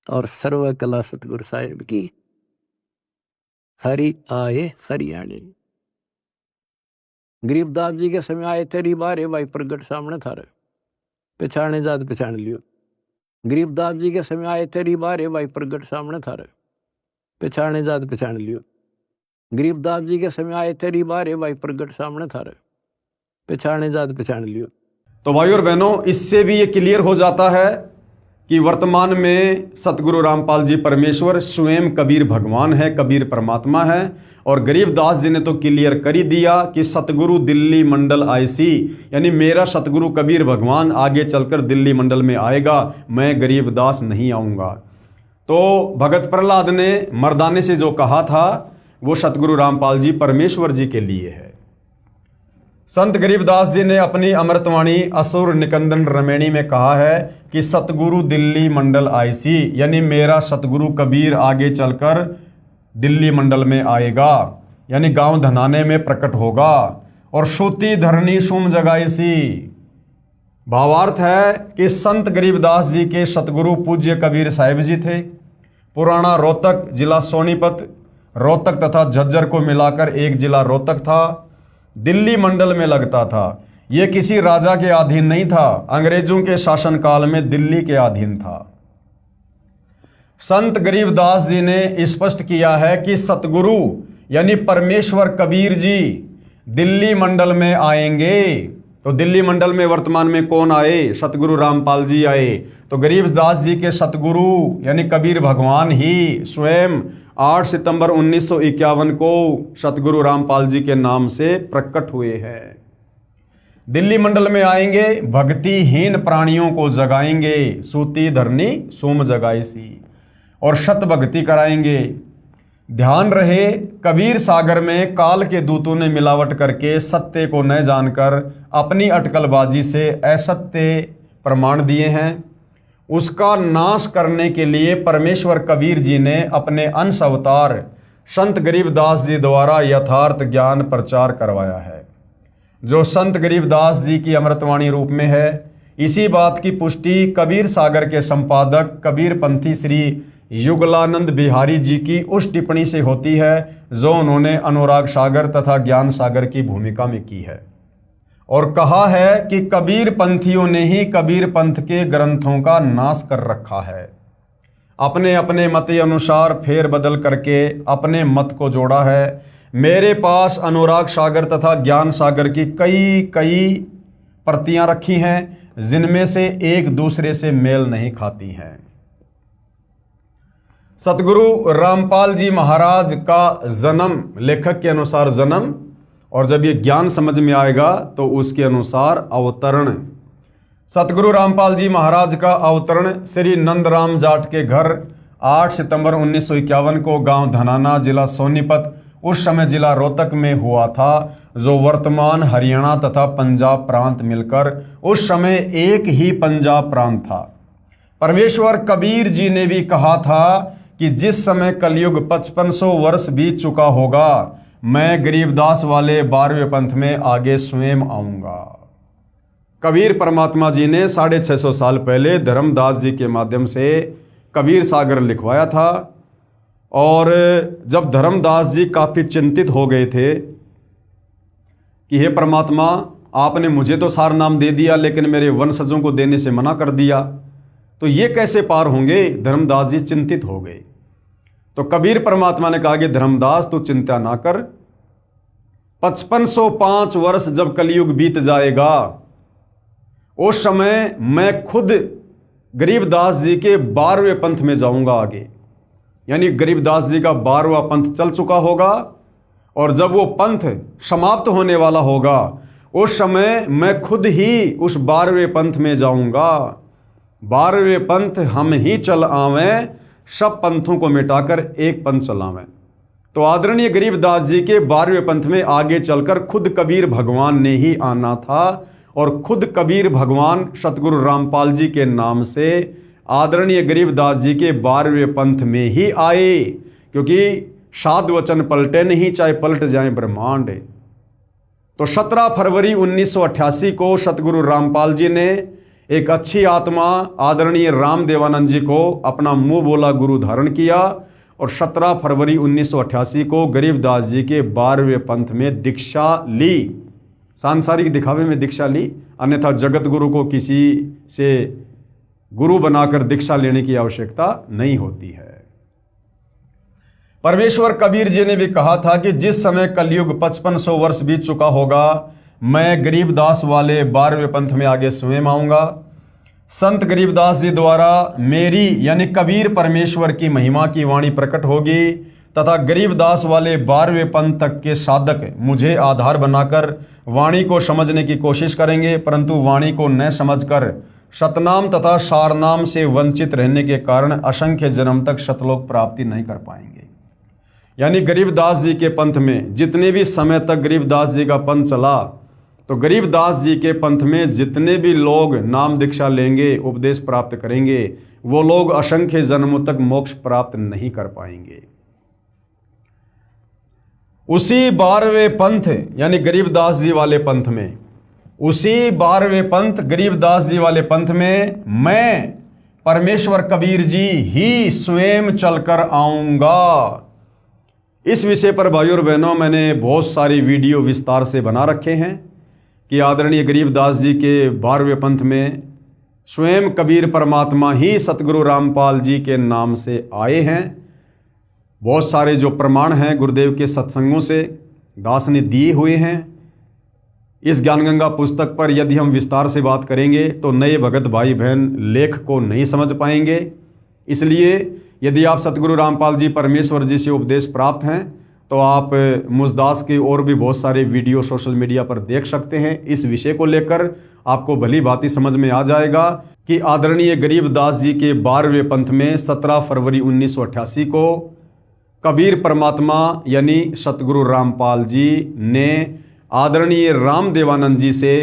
और सर्व कला सतगुरु साहिब की, हरि आए हरियाणे। गरीबदास जी के समय आए थे रिबारे भाई प्रगट सामने था, पहचाने जात पहचान लियो। गरीबदास जी के समय आए थे रिबारे भाई प्रगट सामने था, पहचाने जात पहचान लियो। गरीबदास जी के समय आए थे रिबारे भाई प्रगट सामने था, पहचाने जात पहचान लियो। तो भाई और बहनों, इससे भी ये क्लियर हो जाता है कि वर्तमान में सतगुरु रामपाल जी परमेश्वर स्वयं कबीर भगवान है, कबीर परमात्मा है। और गरीबदास जी ने तो क्लियर कर ही दिया कि सतगुरु दिल्ली मंडल आईसी, यानी मेरा सतगुरु कबीर भगवान आगे चलकर दिल्ली मंडल में आएगा, मैं गरीबदास नहीं आऊँगा। तो भगत प्रहलाद ने मर्दाने से जो कहा था वो सतगुरु रामपाल जी परमेश्वर जी के लिए है। संत गरीबदास जी ने अपनी अमृतवाणी असुर निकंदन रमेणी में कहा है कि सतगुरु दिल्ली मंडल आईसी, यानी मेरा सतगुरु कबीर आगे चलकर दिल्ली मंडल में आएगा, यानी गांव धनाने में प्रकट होगा। और सूती धरनी सुम जगाईसी, भावार्थ है कि संत गरीबदास जी के सतगुरु पूज्य कबीर साहिब जी थे। पुराना रोहतक जिला सोनीपत, रोहतक तथा झज्जर को मिलाकर एक जिला रोहतक था, दिल्ली मंडल में लगता था। यह किसी राजा के अधीन नहीं था, अंग्रेजों के शासनकाल में दिल्ली के अधीन था। संत गरीबदास जी ने स्पष्ट किया है कि सतगुरु यानी परमेश्वर कबीर जी दिल्ली मंडल में आएंगे। तो दिल्ली मंडल में वर्तमान में कौन आए? सतगुरु रामपाल जी आए। तो गरीबदास जी के सतगुरु यानी कबीर भगवान ही स्वयं 8 सितंबर 1951 को सतगुरु रामपाल जी के नाम से प्रकट हुए हैं। दिल्ली मंडल में आएंगे, भक्तिहीन प्राणियों को जगाएंगे, सूती धरनी सोम जगाईसी, और शत भक्ति कराएंगे। ध्यान रहे, कबीर सागर में काल के दूतों ने मिलावट करके सत्य को न जानकर अपनी अटकलबाजी से असत्य प्रमाण दिए हैं। उसका नाश करने के लिए परमेश्वर कबीर जी ने अपने अंश अवतार संत गरीबदास जी द्वारा यथार्थ ज्ञान प्रचार करवाया है, जो संत गरीबदास जी की अमृतवाणी रूप में है। इसी बात की पुष्टि कबीर सागर के संपादक कबीर पंथी श्री युगलानंद बिहारी जी की उस टिप्पणी से होती है जो उन्होंने अनुराग सागर तथा ज्ञान सागर की भूमिका में की है, और कहा है कि कबीर पंथियों ने ही कबीर पंथ के ग्रंथों का नाश कर रखा है। अपने अपने मत अनुसार फेर बदल करके अपने मत को जोड़ा है। मेरे पास अनुराग सागर तथा ज्ञान सागर की कई प्रतियां रखी हैं जिनमें से एक दूसरे से मेल नहीं खाती हैं। सतगुरु रामपाल जी महाराज का जन्म, लेखक के अनुसार जन्म, और जब ये ज्ञान समझ में आएगा तो उसके अनुसार अवतरण। सतगुरु रामपाल जी महाराज का अवतरण श्री नंदराम जाट के घर 8 सितंबर 1951 को गांव धनाना, जिला सोनीपत, उस समय जिला रोहतक में हुआ था, जो वर्तमान हरियाणा तथा पंजाब प्रांत मिलकर उस समय एक ही पंजाब प्रांत था। परमेश्वर कबीर जी ने भी कहा था कि जिस समय कलयुग 5500 वर्ष बीत चुका होगा, मैं गरीबदास वाले 12वें पंथ में आगे स्वयं आऊंगा। कबीर परमात्मा जी ने 650 साल पहले धर्मदास जी के माध्यम से कबीर सागर लिखवाया था, और जब धर्मदास जी काफ़ी चिंतित हो गए थे कि हे परमात्मा, आपने मुझे तो सार नाम दे दिया लेकिन मेरे वंशजों को देने से मना कर दिया, तो ये कैसे पार होंगे? धर्मदास जी चिंतित हो गए। तो कबीर परमात्मा ने कहा कि धर्मदास तू चिंता ना कर, 5505 वर्ष जब कलयुग बीत जाएगा, उस समय मैं खुद गरीबदास जी के 12वें पंथ में जाऊंगा आगे। यानी गरीबदास जी का 12वां पंथ चल चुका होगा, और जब वो पंथ समाप्त होने वाला होगा, उस समय मैं खुद ही उस 12वें पंथ में जाऊंगा। 12वें पंथ हम ही चल आवें, सब पंथों को मिटाकर एक पंथ चलावें। तो आदरणीय गरीबदास जी के 12वें पंथ में आगे चलकर खुद कबीर भगवान ने ही आना था, और खुद कबीर भगवान सतगुरु रामपाल जी के नाम से आदरणीय गरीबदास जी के 12वें पंथ में ही आए, क्योंकि साध वचन पलटे नहीं, चाहे पलट जाए ब्रह्मांड। तो 17 फरवरी 1988 को सतगुरु रामपाल जी ने एक अच्छी आत्मा आदरणीय रामदेवानंद जी को अपना मुंह बोला गुरु धारण किया, और 17 फरवरी 1988 को गरीबदास जी के 12वें पंथ में दीक्षा ली। सांसारिक दिखावे में दीक्षा ली, अन्यथा जगत गुरु को किसी से गुरु बनाकर दीक्षा लेने की आवश्यकता नहीं होती है। परमेश्वर कबीर जी ने भी कहा था कि जिस समय कलयुग 5500 वर्ष बीत चुका होगा, मैं गरीबदास वाले 12वें पंथ में आगे स्वयं आऊंगा। संत गरीबदास जी द्वारा मेरी यानी कबीर परमेश्वर की महिमा की वाणी प्रकट होगी, तथा गरीबदास वाले 12वें पंथ तक के साधक मुझे आधार बनाकर वाणी को समझने की कोशिश करेंगे, परंतु वाणी को न समझकर शतनाम तथा सारनाम से वंचित रहने के कारण असंख्य जन्म तक शतलोक प्राप्ति नहीं कर पाएंगे। यानी गरीबदास जी के पंथ में जितने भी समय तक गरीबदास जी का पंथ चला, तो गरीबदास जी के पंथ में जितने भी लोग नाम दीक्षा लेंगे, उपदेश प्राप्त करेंगे, वो लोग असंख्य जन्मों तक मोक्ष प्राप्त नहीं कर पाएंगे। उसी 12वें पंथ यानी गरीबदास जी वाले पंथ में, उसी 12वें पंथ गरीबदास जी वाले पंथ में मैं परमेश्वर कबीर जी ही स्वयं चलकर आऊंगा। इस विषय पर भाइयों और बहनों मैंने बहुत सारी वीडियो विस्तार से बना रखे हैं कि आदरणीय गरीबदास जी के 12वें पंथ में स्वयं कबीर परमात्मा ही सतगुरु रामपाल जी के नाम से आए हैं। बहुत सारे जो प्रमाण हैं गुरुदेव के सत्संगों से दास ने दिए हुए हैं। इस ज्ञानगंगा पुस्तक पर यदि हम विस्तार से बात करेंगे तो नए भगत भाई बहन लेख को नहीं समझ पाएंगे। इसलिए यदि आप सतगुरु रामपाल जी परमेश्वर जी से उपदेश प्राप्त हैं तो आप मुझदास के और भी बहुत सारे वीडियो सोशल मीडिया पर देख सकते हैं। इस विषय को लेकर आपको भली भांति समझ में आ जाएगा कि आदरणीय गरीबदास जी के 12वें पंथ में 17 फरवरी 1988 को कबीर परमात्मा यानी सतगुरु रामपाल जी ने आदरणीय रामदेवानंद जी से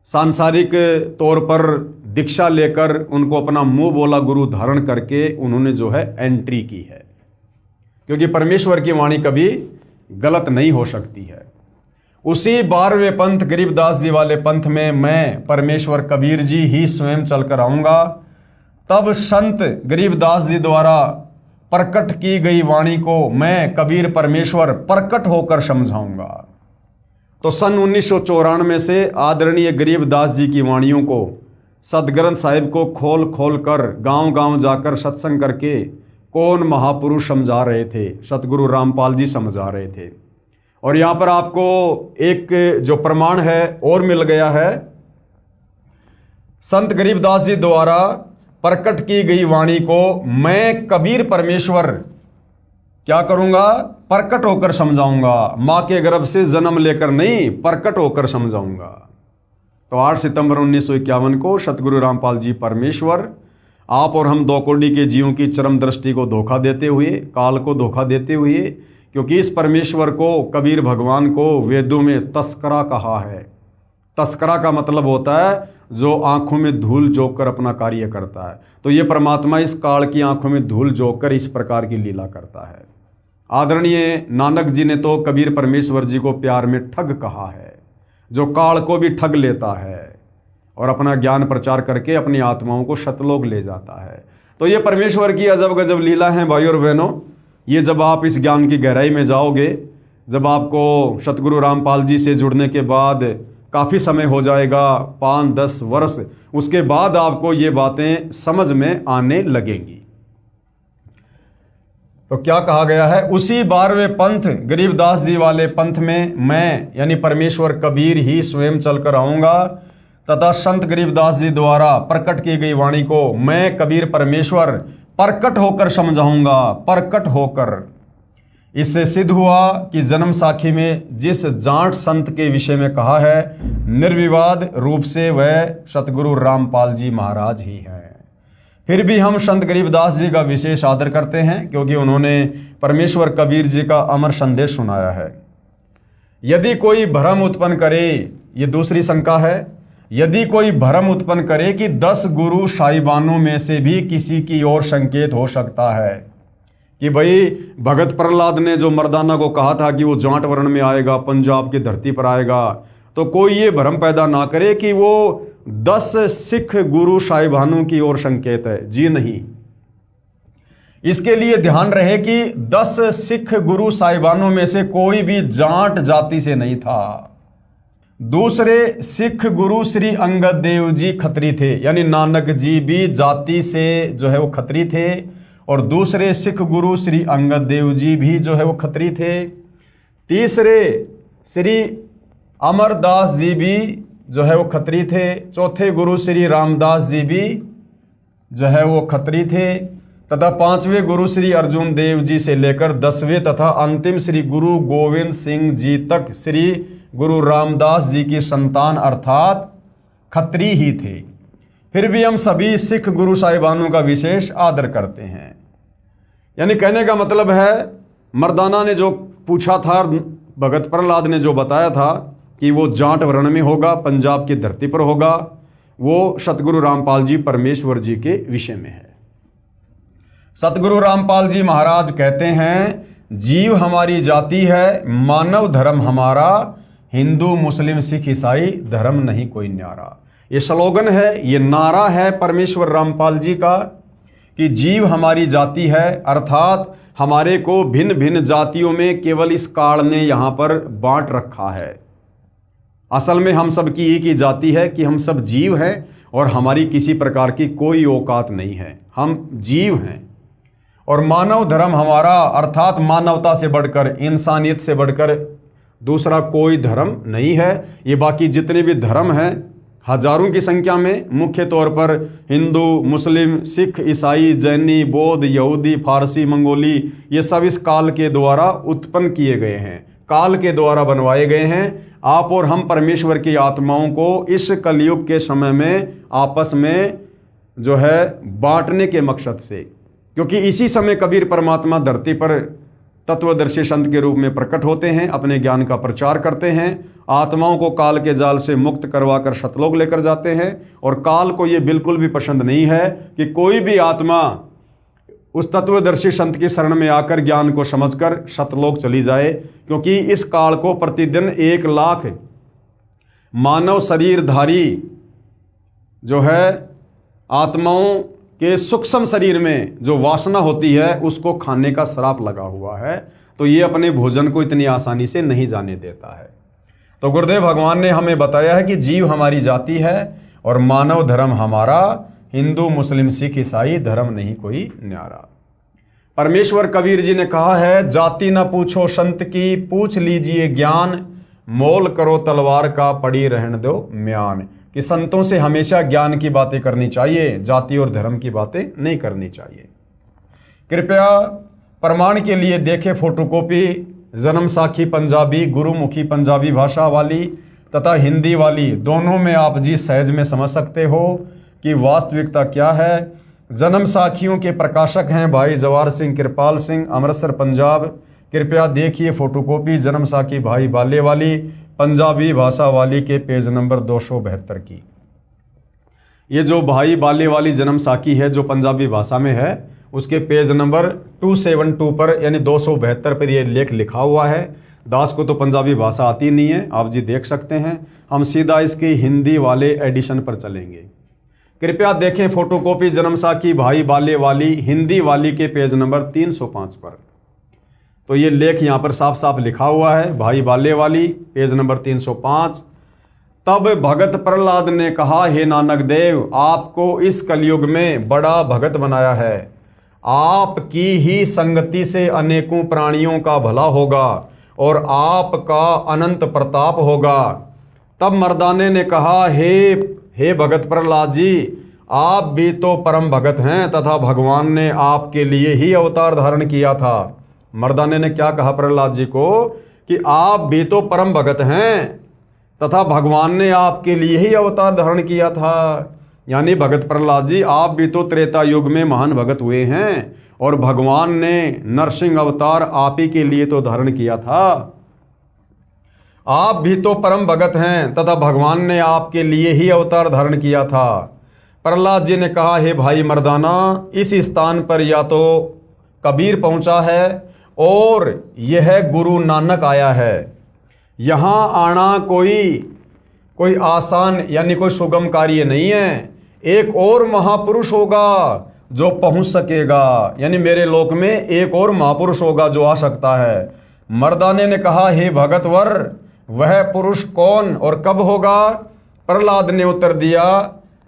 सांसारिक तौर पर दीक्षा लेकर उनको अपना मुंह बोला गुरु धारण करके उन्होंने जो है एंट्री की है, क्योंकि परमेश्वर की वाणी कभी गलत नहीं हो सकती है। उसी 12वें पंथ गरीबदास जी वाले पंथ में मैं परमेश्वर कबीर जी ही स्वयं चलकर आऊंगा। तब संत गरीबदास जी द्वारा प्रकट की गई वाणी को मैं कबीर परमेश्वर प्रकट होकर समझाऊंगा। तो सन 1994 से आदरणीय गरीबदास जी की वाणियों को सदग्रंथ साहिब को खोल खोल कर गांव-गांव जाकर सत्संग करके कौन महापुरुष समझा रहे थे, सतगुरु रामपाल जी समझा रहे थे। और यहाँ पर आपको एक जो प्रमाण है और मिल गया है, संत गरीबदास जी द्वारा प्रकट की गई वाणी को मैं कबीर परमेश्वर क्या करूंगा, प्रकट होकर समझाऊंगा। मां के गर्भ से जन्म लेकर नहीं, प्रकट होकर समझाऊंगा। तो 8 सितंबर 1951 को सतगुरु रामपाल जी परमेश्वर आप और हम 2 कोटि के जीवों की चरम दृष्टि को धोखा देते हुए, काल को धोखा देते हुए, क्योंकि इस परमेश्वर को कबीर भगवान को वेदों में तस्करा कहा है। तस्करा का मतलब होता है जो आंखों में धूल झोंक कर अपना कार्य करता है। तो ये परमात्मा इस काल की आंखों में धूल झोंक कर इस प्रकार की लीला करता है। आदरणीय नानक जी ने तो कबीर परमेश्वर जी को प्यार में ठग कहा है, जो काल को भी ठग लेता है और अपना ज्ञान प्रचार करके अपनी आत्माओं को शतलोक ले जाता है। तो ये परमेश्वर की अजब गजब लीला है भाइयों और बहनों। ये जब आप इस ज्ञान की गहराई में जाओगे, जब आपको सतगुरु रामपाल जी से जुड़ने के बाद काफ़ी समय हो जाएगा, 5-10 वर्ष, उसके बाद आपको ये बातें समझ में आने लगेंगी। तो क्या कहा गया है, उसी 12वें पंथ गरीबदास जी वाले पंथ में मैं यानी परमेश्वर कबीर ही स्वयं चलकर आऊंगा तथा संत गरीबदास जी द्वारा प्रकट की गई वाणी को मैं कबीर परमेश्वर प्रकट होकर समझाऊंगा। प्रकट होकर, इससे सिद्ध हुआ कि जन्म साखी में जिस जाट संत के विषय में कहा है, निर्विवाद रूप से वह सतगुरु रामपाल जी महाराज ही हैं। फिर भी हम संत गरीबदास जी का विशेष आदर करते हैं, क्योंकि उन्होंने परमेश्वर कबीर जी का अमर संदेश सुनाया है। यदि कोई भ्रम उत्पन्न करे, ये दूसरी शंका है, यदि कोई भ्रम उत्पन्न करे कि 10 गुरु साहिबानों में से भी किसी की ओर संकेत हो सकता है कि भाई भगत प्रहलाद ने जो मर्दाना को कहा था कि वो जाट वर्ण में आएगा, पंजाब की धरती पर आएगा, तो कोई ये भ्रम पैदा ना करे कि वो 10 सिख गुरु साहिबानों की ओर संकेत है। जी नहीं, इसके लिए ध्यान रहे कि 10 सिख गुरु साहिबानों में से कोई भी जाट जाति से नहीं था। दूसरे सिख गुरु श्री अंगद देव जी खत्री थे, यानी नानक जी भी जाति से जो है वो खत्री थे, और दूसरे सिख गुरु श्री अंगद देव जी भी जो है वो खत्री थे। तीसरे श्री अमरदास जी भी जो है वो खत्री थे। चौथे गुरु श्री रामदास जी भी जो है वो खत्री थे, तथा 5वें गुरु श्री अर्जुन देव जी से लेकर 10वें तथा अंतिम श्री गुरु गोविंद सिंह जी तक श्री गुरु रामदास जी की संतान अर्थात खत्री ही थे। फिर भी हम सभी सिख गुरु साहिबानों का विशेष आदर करते हैं। यानी कहने का मतलब है, मर्दाना ने जो पूछा था, भगत प्रहलाद ने जो बताया था कि वो जाट वर्ण में होगा, पंजाब की धरती पर होगा, वो सतगुरु रामपाल जी परमेश्वर जी के विषय में है। सतगुरु रामपाल जी महाराज कहते हैं, जीव हमारी जाति है, मानव धर्म हमारा, हिंदू मुस्लिम सिख ईसाई धर्म नहीं कोई न्यारा। ये स्लोगन है, ये नारा है परमेश्वर रामपाल जी का कि जीव हमारी जाति है, अर्थात हमारे को भिन्न भिन्न जातियों में केवल इस काल ने यहाँ पर बांट रखा है। असल में हम सब की एक ही जाति है कि हम सब जीव हैं और हमारी किसी प्रकार की कोई औकात नहीं है, हम जीव हैं। और मानव धर्म हमारा, अर्थात मानवता से बढ़कर, इंसानियत से बढ़कर दूसरा कोई धर्म नहीं है। ये बाकी जितने भी धर्म हैं हजारों की संख्या में, मुख्य तौर पर हिंदू, मुस्लिम, सिख, ईसाई, जैनी, बौद्ध, यहूदी, फारसी, मंगोली, ये सब इस काल के द्वारा उत्पन्न किए गए हैं, काल के द्वारा बनवाए गए हैं। आप और हम परमेश्वर की आत्माओं को इस कलयुग के समय में आपस में जो है बांटने के मकसद से, क्योंकि इसी समय कबीर परमात्मा धरती पर तत्वदर्शी संत के रूप में प्रकट होते हैं, अपने ज्ञान का प्रचार करते हैं, आत्माओं को काल के जाल से मुक्त करवाकर सतलोक लेकर जाते हैं। और काल को ये बिल्कुल भी पसंद नहीं है कि कोई भी आत्मा उस तत्वदर्शी संत की शरण में आकर ज्ञान को समझकर सतलोक चली जाए, क्योंकि इस काल को प्रतिदिन 1 लाख मानव शरीरधारी जो है आत्माओं के सूक्ष्म शरीर में जो वासना होती है उसको खाने का श्राप लगा हुआ है, तो ये अपने भोजन को इतनी आसानी से नहीं जाने देता है। तो गुरुदेव भगवान ने हमें बताया है कि जीव हमारी जाति है और मानव धर्म हमारा, हिंदू मुस्लिम सिख ईसाई धर्म नहीं कोई न्यारा। परमेश्वर कबीर जी ने कहा है, जाति न पूछो संत की, पूछ लीजिए ज्ञान, मोल करो तलवार का, पड़ी रहने दो म्यान। कि संतों से हमेशा ज्ञान की बातें करनी चाहिए, जाति और धर्म की बातें नहीं करनी चाहिए। कृपया प्रमाण के लिए देखें फोटोकॉपी जन्म साखी पंजाबी, गुरुमुखी पंजाबी भाषा वाली तथा हिंदी वाली, दोनों में आप जी सहज में समझ सकते हो कि वास्तविकता क्या है। जन्म साखियों के प्रकाशक हैं भाई जवाहर सिंह कृपाल सिंह, अमृतसर पंजाब। कृपया देखिए फोटोकॉपी जन्म साखी भाई बाले वाली, पंजाबी भाषा वाली के पेज नंबर 272 की। ये जो भाई बाले वाली जन्म साखी है जो पंजाबी भाषा में है, उसके पेज नंबर 272 पर यानी 272 पर ये लेख लिखा हुआ है। दास को तो पंजाबी भाषा आती नहीं है, आप जी देख सकते हैं। हम सीधा इसकी हिंदी वाले एडिशन पर चलेंगे। कृपया देखें फोटोकॉपी जन्म साखी भाई बाले वाली हिंदी वाली के पेज नंबर 305 पर। तो ये लेख यहाँ पर साफ साफ लिखा हुआ है, भाई बाले वाली पेज नंबर 305। तब भगत प्रहलाद ने कहा, हे नानक देव, आपको इस कलयुग में बड़ा भगत बनाया है। आपकी ही संगति से अनेकों प्राणियों का भला होगा और आपका अनंत प्रताप होगा। तब मर्दाने ने कहा, हे भगत प्रहलाद जी, आप भी तो परम भगत हैं तथा भगवान ने आपके लिए ही अवतार धारण किया था। मर्दाने ने क्या कहा प्रहलाद जी को कि आप भी तो परम भगत हैं तथा भगवान ने आपके लिए ही अवतार धारण किया था। यानी भगत प्रहलाद जी, आप भी तो त्रेता युग में महान भगत हुए हैं और भगवान ने नरसिंह अवतार आप ही के लिए तो धारण किया था। आप भी तो परम भगत हैं तथा भगवान ने आपके लिए ही अवतार धारण किया था। प्रहलाद जी ने कहा, हे भाई मर्दाना, इस स्थान पर या तो कबीर पहुंचा है और यह गुरु नानक आया है। यहाँ आना कोई आसान यानी कोई सुगम कार्य नहीं है। एक और महापुरुष होगा जो पहुंच सकेगा, यानी मेरे लोक में एक और महापुरुष होगा जो आ सकता है। मर्दाने ने कहा, हे भगतवर, वह पुरुष कौन और कब होगा? प्रहलाद ने उत्तर दिया,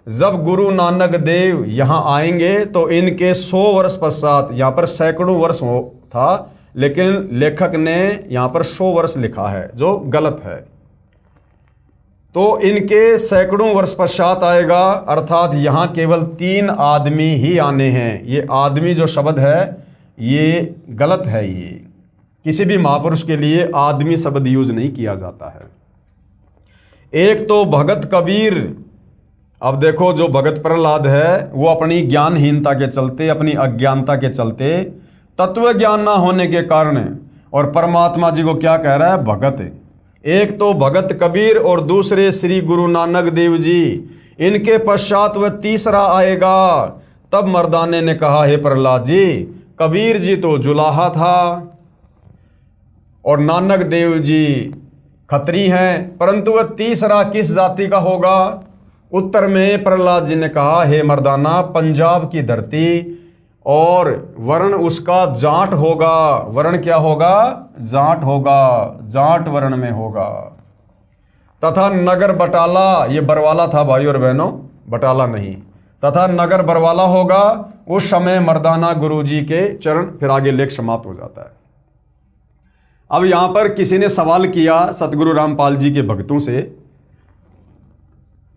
जब गुरु नानक देव यहाँ आएंगे तो इनके 100 वर्ष पश्चात, यहाँ पर सैकड़ों वर्ष था लेकिन लेखक ने यहाँ पर 100 वर्ष लिखा है जो गलत है। तो इनके सैकड़ों वर्ष पश्चात आएगा, अर्थात यहाँ केवल 3 आदमी ही आने हैं। ये आदमी जो शब्द है ये गलत है। ये किसी भी महापुरुष के लिए आदमी शब्द यूज नहीं किया जाता है। एक तो भगत कबीर अब देखो, जो भगत प्रहलाद है वो अपनी ज्ञानहीनता के चलते, अपनी अज्ञानता के चलते, तत्व ज्ञान ना होने के कारण, और परमात्मा जी को क्या कह रहा है? भगत। एक तो भगत कबीर और दूसरे श्री गुरु नानक देव जी, इनके पश्चात वह तीसरा आएगा। तब मर्दाने ने कहा, हे प्रहलाद जी, कबीर जी तो जुलाहा था और नानक देव जी खत्री हैं, परंतु वह तीसरा किस जाति का होगा? उत्तर में प्रहलाद जी ने कहा, हे मर्दाना, पंजाब की धरती, और वर्ण उसका जाट होगा। वर्ण क्या होगा? जाट होगा, जाट वर्ण में होगा। तथा नगर बटाला, ये बरवाला था भाई और बहनों, बटाला नहीं, तथा नगर बरवाला होगा। उस समय मर्दाना गुरुजी के चरण, फिर आगे लेख समाप्त हो जाता है। अब यहां पर किसी ने सवाल किया सतगुरु रामपाल जी के भक्तों से,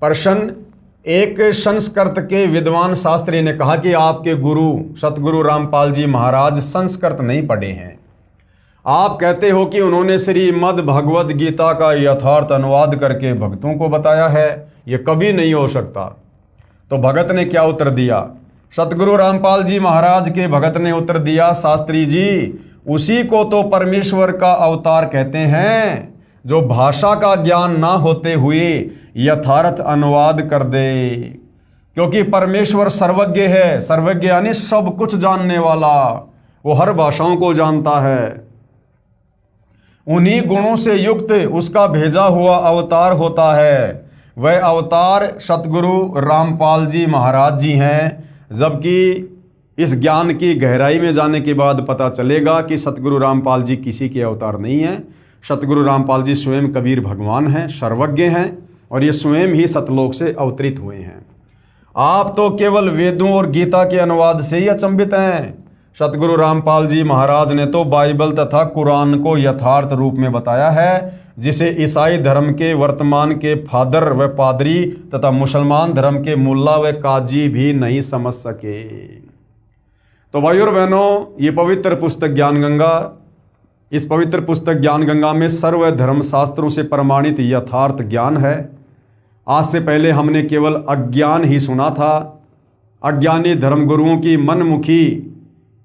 प्रश्न, एक संस्कृत के विद्वान शास्त्री ने कहा कि आपके गुरु सतगुरु रामपाल जी महाराज संस्कृत नहीं पढ़े हैं। आप कहते हो कि उन्होंने श्रीमद् भगवद गीता का यथार्थ अनुवाद करके भक्तों को बताया है, यह कभी नहीं हो सकता। तो भगत ने क्या उत्तर दिया? सतगुरु रामपाल जी महाराज के भगत ने उत्तर दिया, शास्त्री जी, उसी को तो परमेश्वर का अवतार कहते हैं, जो भाषा का ज्ञान ना होते हुए यथार्थ अनुवाद कर दे। क्योंकि परमेश्वर सर्वज्ञ है, सर्वज्ञ यानी सब कुछ जानने वाला, वो हर भाषाओं को जानता है। उन्हीं गुणों से युक्त उसका भेजा हुआ अवतार होता है। वह अवतार सतगुरु रामपाल जी महाराज जी हैं। जबकि इस ज्ञान की गहराई में जाने के बाद पता चलेगा कि सतगुरु रामपाल जी किसी के अवतार नहीं हैं। सतगुरु रामपाल जी स्वयं कबीर भगवान हैं, सर्वज्ञ हैं, और ये स्वयं ही सतलोक से अवतरित हुए हैं। आप तो केवल वेदों और गीता के अनुवाद से ही अचंभित हैं। सतगुरु रामपाल जी महाराज ने तो बाइबल तथा कुरान को यथार्थ रूप में बताया है, जिसे ईसाई धर्म के वर्तमान के फादर व पादरी तथा मुसलमान धर्म के मुल्ला व काजी भी नहीं समझ सके। तो भाइयों और बहनों, ये पवित्र पुस्तक ज्ञान गंगा, इस पवित्र पुस्तक ज्ञान गंगा में सर्व धर्म शास्त्रों से प्रमाणित यथार्थ ज्ञान है। आज से पहले हमने केवल अज्ञान ही सुना था, अज्ञानी धर्मगुरुओं की मनमुखी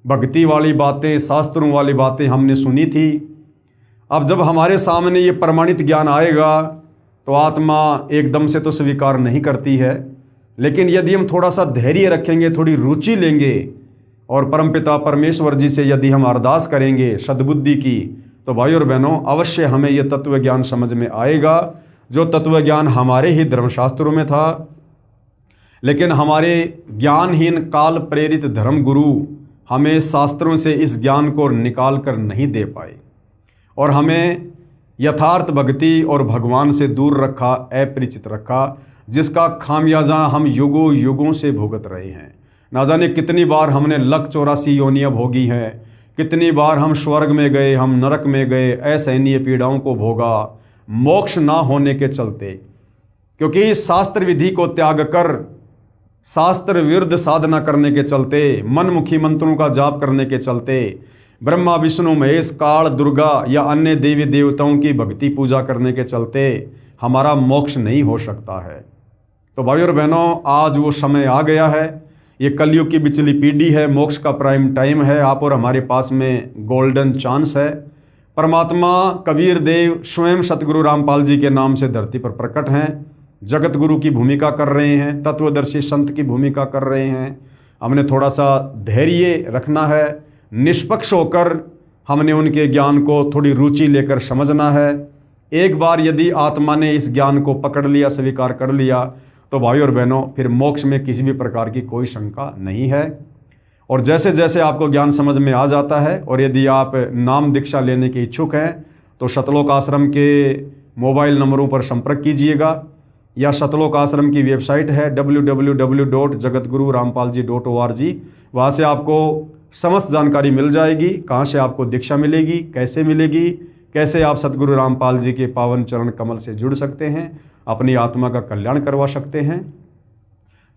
भक्ति वाली बातें, शास्त्रों वाली बातें हमने सुनी थी। अब जब हमारे सामने ये प्रमाणित ज्ञान आएगा तो आत्मा एकदम से तो स्वीकार नहीं करती है, लेकिन यदि हम थोड़ा सा धैर्य रखेंगे, थोड़ी रुचि लेंगे और परमपिता परमेश्वर जी से यदि हम अरदास करेंगे सद्बुद्धि की, तो भाई और बहनों, अवश्य हमें यह तत्व ज्ञान समझ में आएगा, जो तत्व ज्ञान हमारे ही धर्मशास्त्रों में था। लेकिन हमारे ज्ञानहीन काल प्रेरित धर्म गुरु हमें शास्त्रों से इस ज्ञान को निकाल कर नहीं दे पाए और हमें यथार्थ भक्ति और भगवान से दूर रखा, अपरिचित रखा, जिसका खामियाजा हम युगों युगों से भुगत रहे हैं। ना जाने कितनी बार हमने लक 84 योनियाँ भोगी हैं, कितनी बार हम स्वर्ग में गए, हम नरक में गए, असहनीय पीड़ाओं को भोगा, मोक्ष ना होने के चलते। क्योंकि शास्त्र विधि को त्याग कर शास्त्र विरुद्ध साधना करने के चलते, मनमुखी मंत्रों का जाप करने के चलते, ब्रह्मा विष्णु महेश काल दुर्गा या अन्य देवी देवताओं की भक्ति पूजा करने के चलते हमारा मोक्ष नहीं हो सकता है। तो भाइयों और बहनों, आज वो समय आ गया है। ये कलयुग की बिचली पीढ़ी है, मोक्ष का प्राइम टाइम है। आप और हमारे पास में गोल्डन चांस है। परमात्मा कबीर देव स्वयं सतगुरु रामपाल जी के नाम से धरती पर प्रकट हैं, जगत गुरु की भूमिका कर रहे हैं, तत्वदर्शी संत की भूमिका कर रहे हैं। हमने थोड़ा सा धैर्य रखना है, निष्पक्ष होकर हमने उनके ज्ञान को थोड़ी रुचि लेकर समझना है। एक बार यदि आत्मा ने इस ज्ञान को पकड़ लिया, स्वीकार कर लिया, तो भाई और बहनों, फिर मोक्ष में किसी भी प्रकार की कोई शंका नहीं है। और जैसे जैसे आपको ज्ञान समझ में आ जाता है, और यदि आप नाम दीक्षा लेने के इच्छुक हैं, तो शतलोक आश्रम के मोबाइल नंबरों पर संपर्क कीजिएगा, या शतलोक आश्रम की वेबसाइट है www.jagatgururampalji.org। वहाँ से आपको समस्त जानकारी मिल जाएगी, कहाँ से आपको दीक्षा मिलेगी, कैसे मिलेगी, कैसे आप सतगुरु रामपाल जी के पावन चरण कमल से जुड़ सकते हैं, अपनी आत्मा का कल्याण करवा सकते हैं।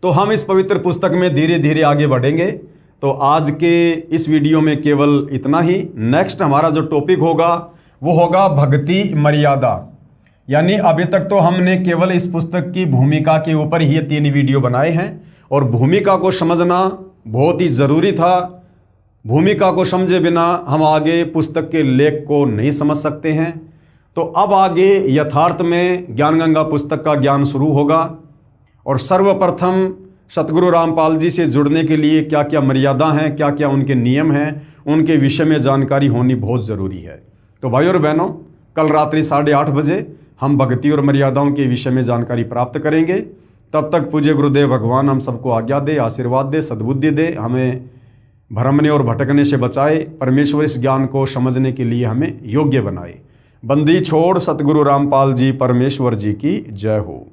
तो हम इस पवित्र पुस्तक में धीरे धीरे आगे बढ़ेंगे। तो आज के इस वीडियो में केवल इतना ही। नेक्स्ट हमारा जो टॉपिक होगा वो होगा भक्ति मर्यादा। यानी अभी तक तो हमने केवल इस पुस्तक की भूमिका के ऊपर ही ये 3 वीडियो बनाए हैं और भूमिका को समझना बहुत ही ज़रूरी था। भूमिका को समझे बिना हम आगे पुस्तक के लेख को नहीं समझ सकते हैं। तो अब आगे यथार्थ में ज्ञानगंगा पुस्तक का ज्ञान शुरू होगा और सर्वप्रथम सतगुरु रामपाल जी से जुड़ने के लिए क्या क्या मर्यादा हैं, क्या क्या उनके नियम हैं, उनके विषय में जानकारी होनी बहुत ज़रूरी है। तो भाई और बहनों, कल रात्रि 8:30 बजे हम भक्ति और मर्यादाओं के विषय में जानकारी प्राप्त करेंगे। तब तक पूज्य गुरुदेव भगवान हम सबको आज्ञा दे, आशीर्वाद दे, सद्बुद्धि दे, हमें भ्रमने और भटकने से बचाए, परमेश्वर इस ज्ञान को समझने के लिए हमें योग्य बनाए। बंदी छोड़ सतगुरु रामपाल जी परमेश्वर जी की जय हो।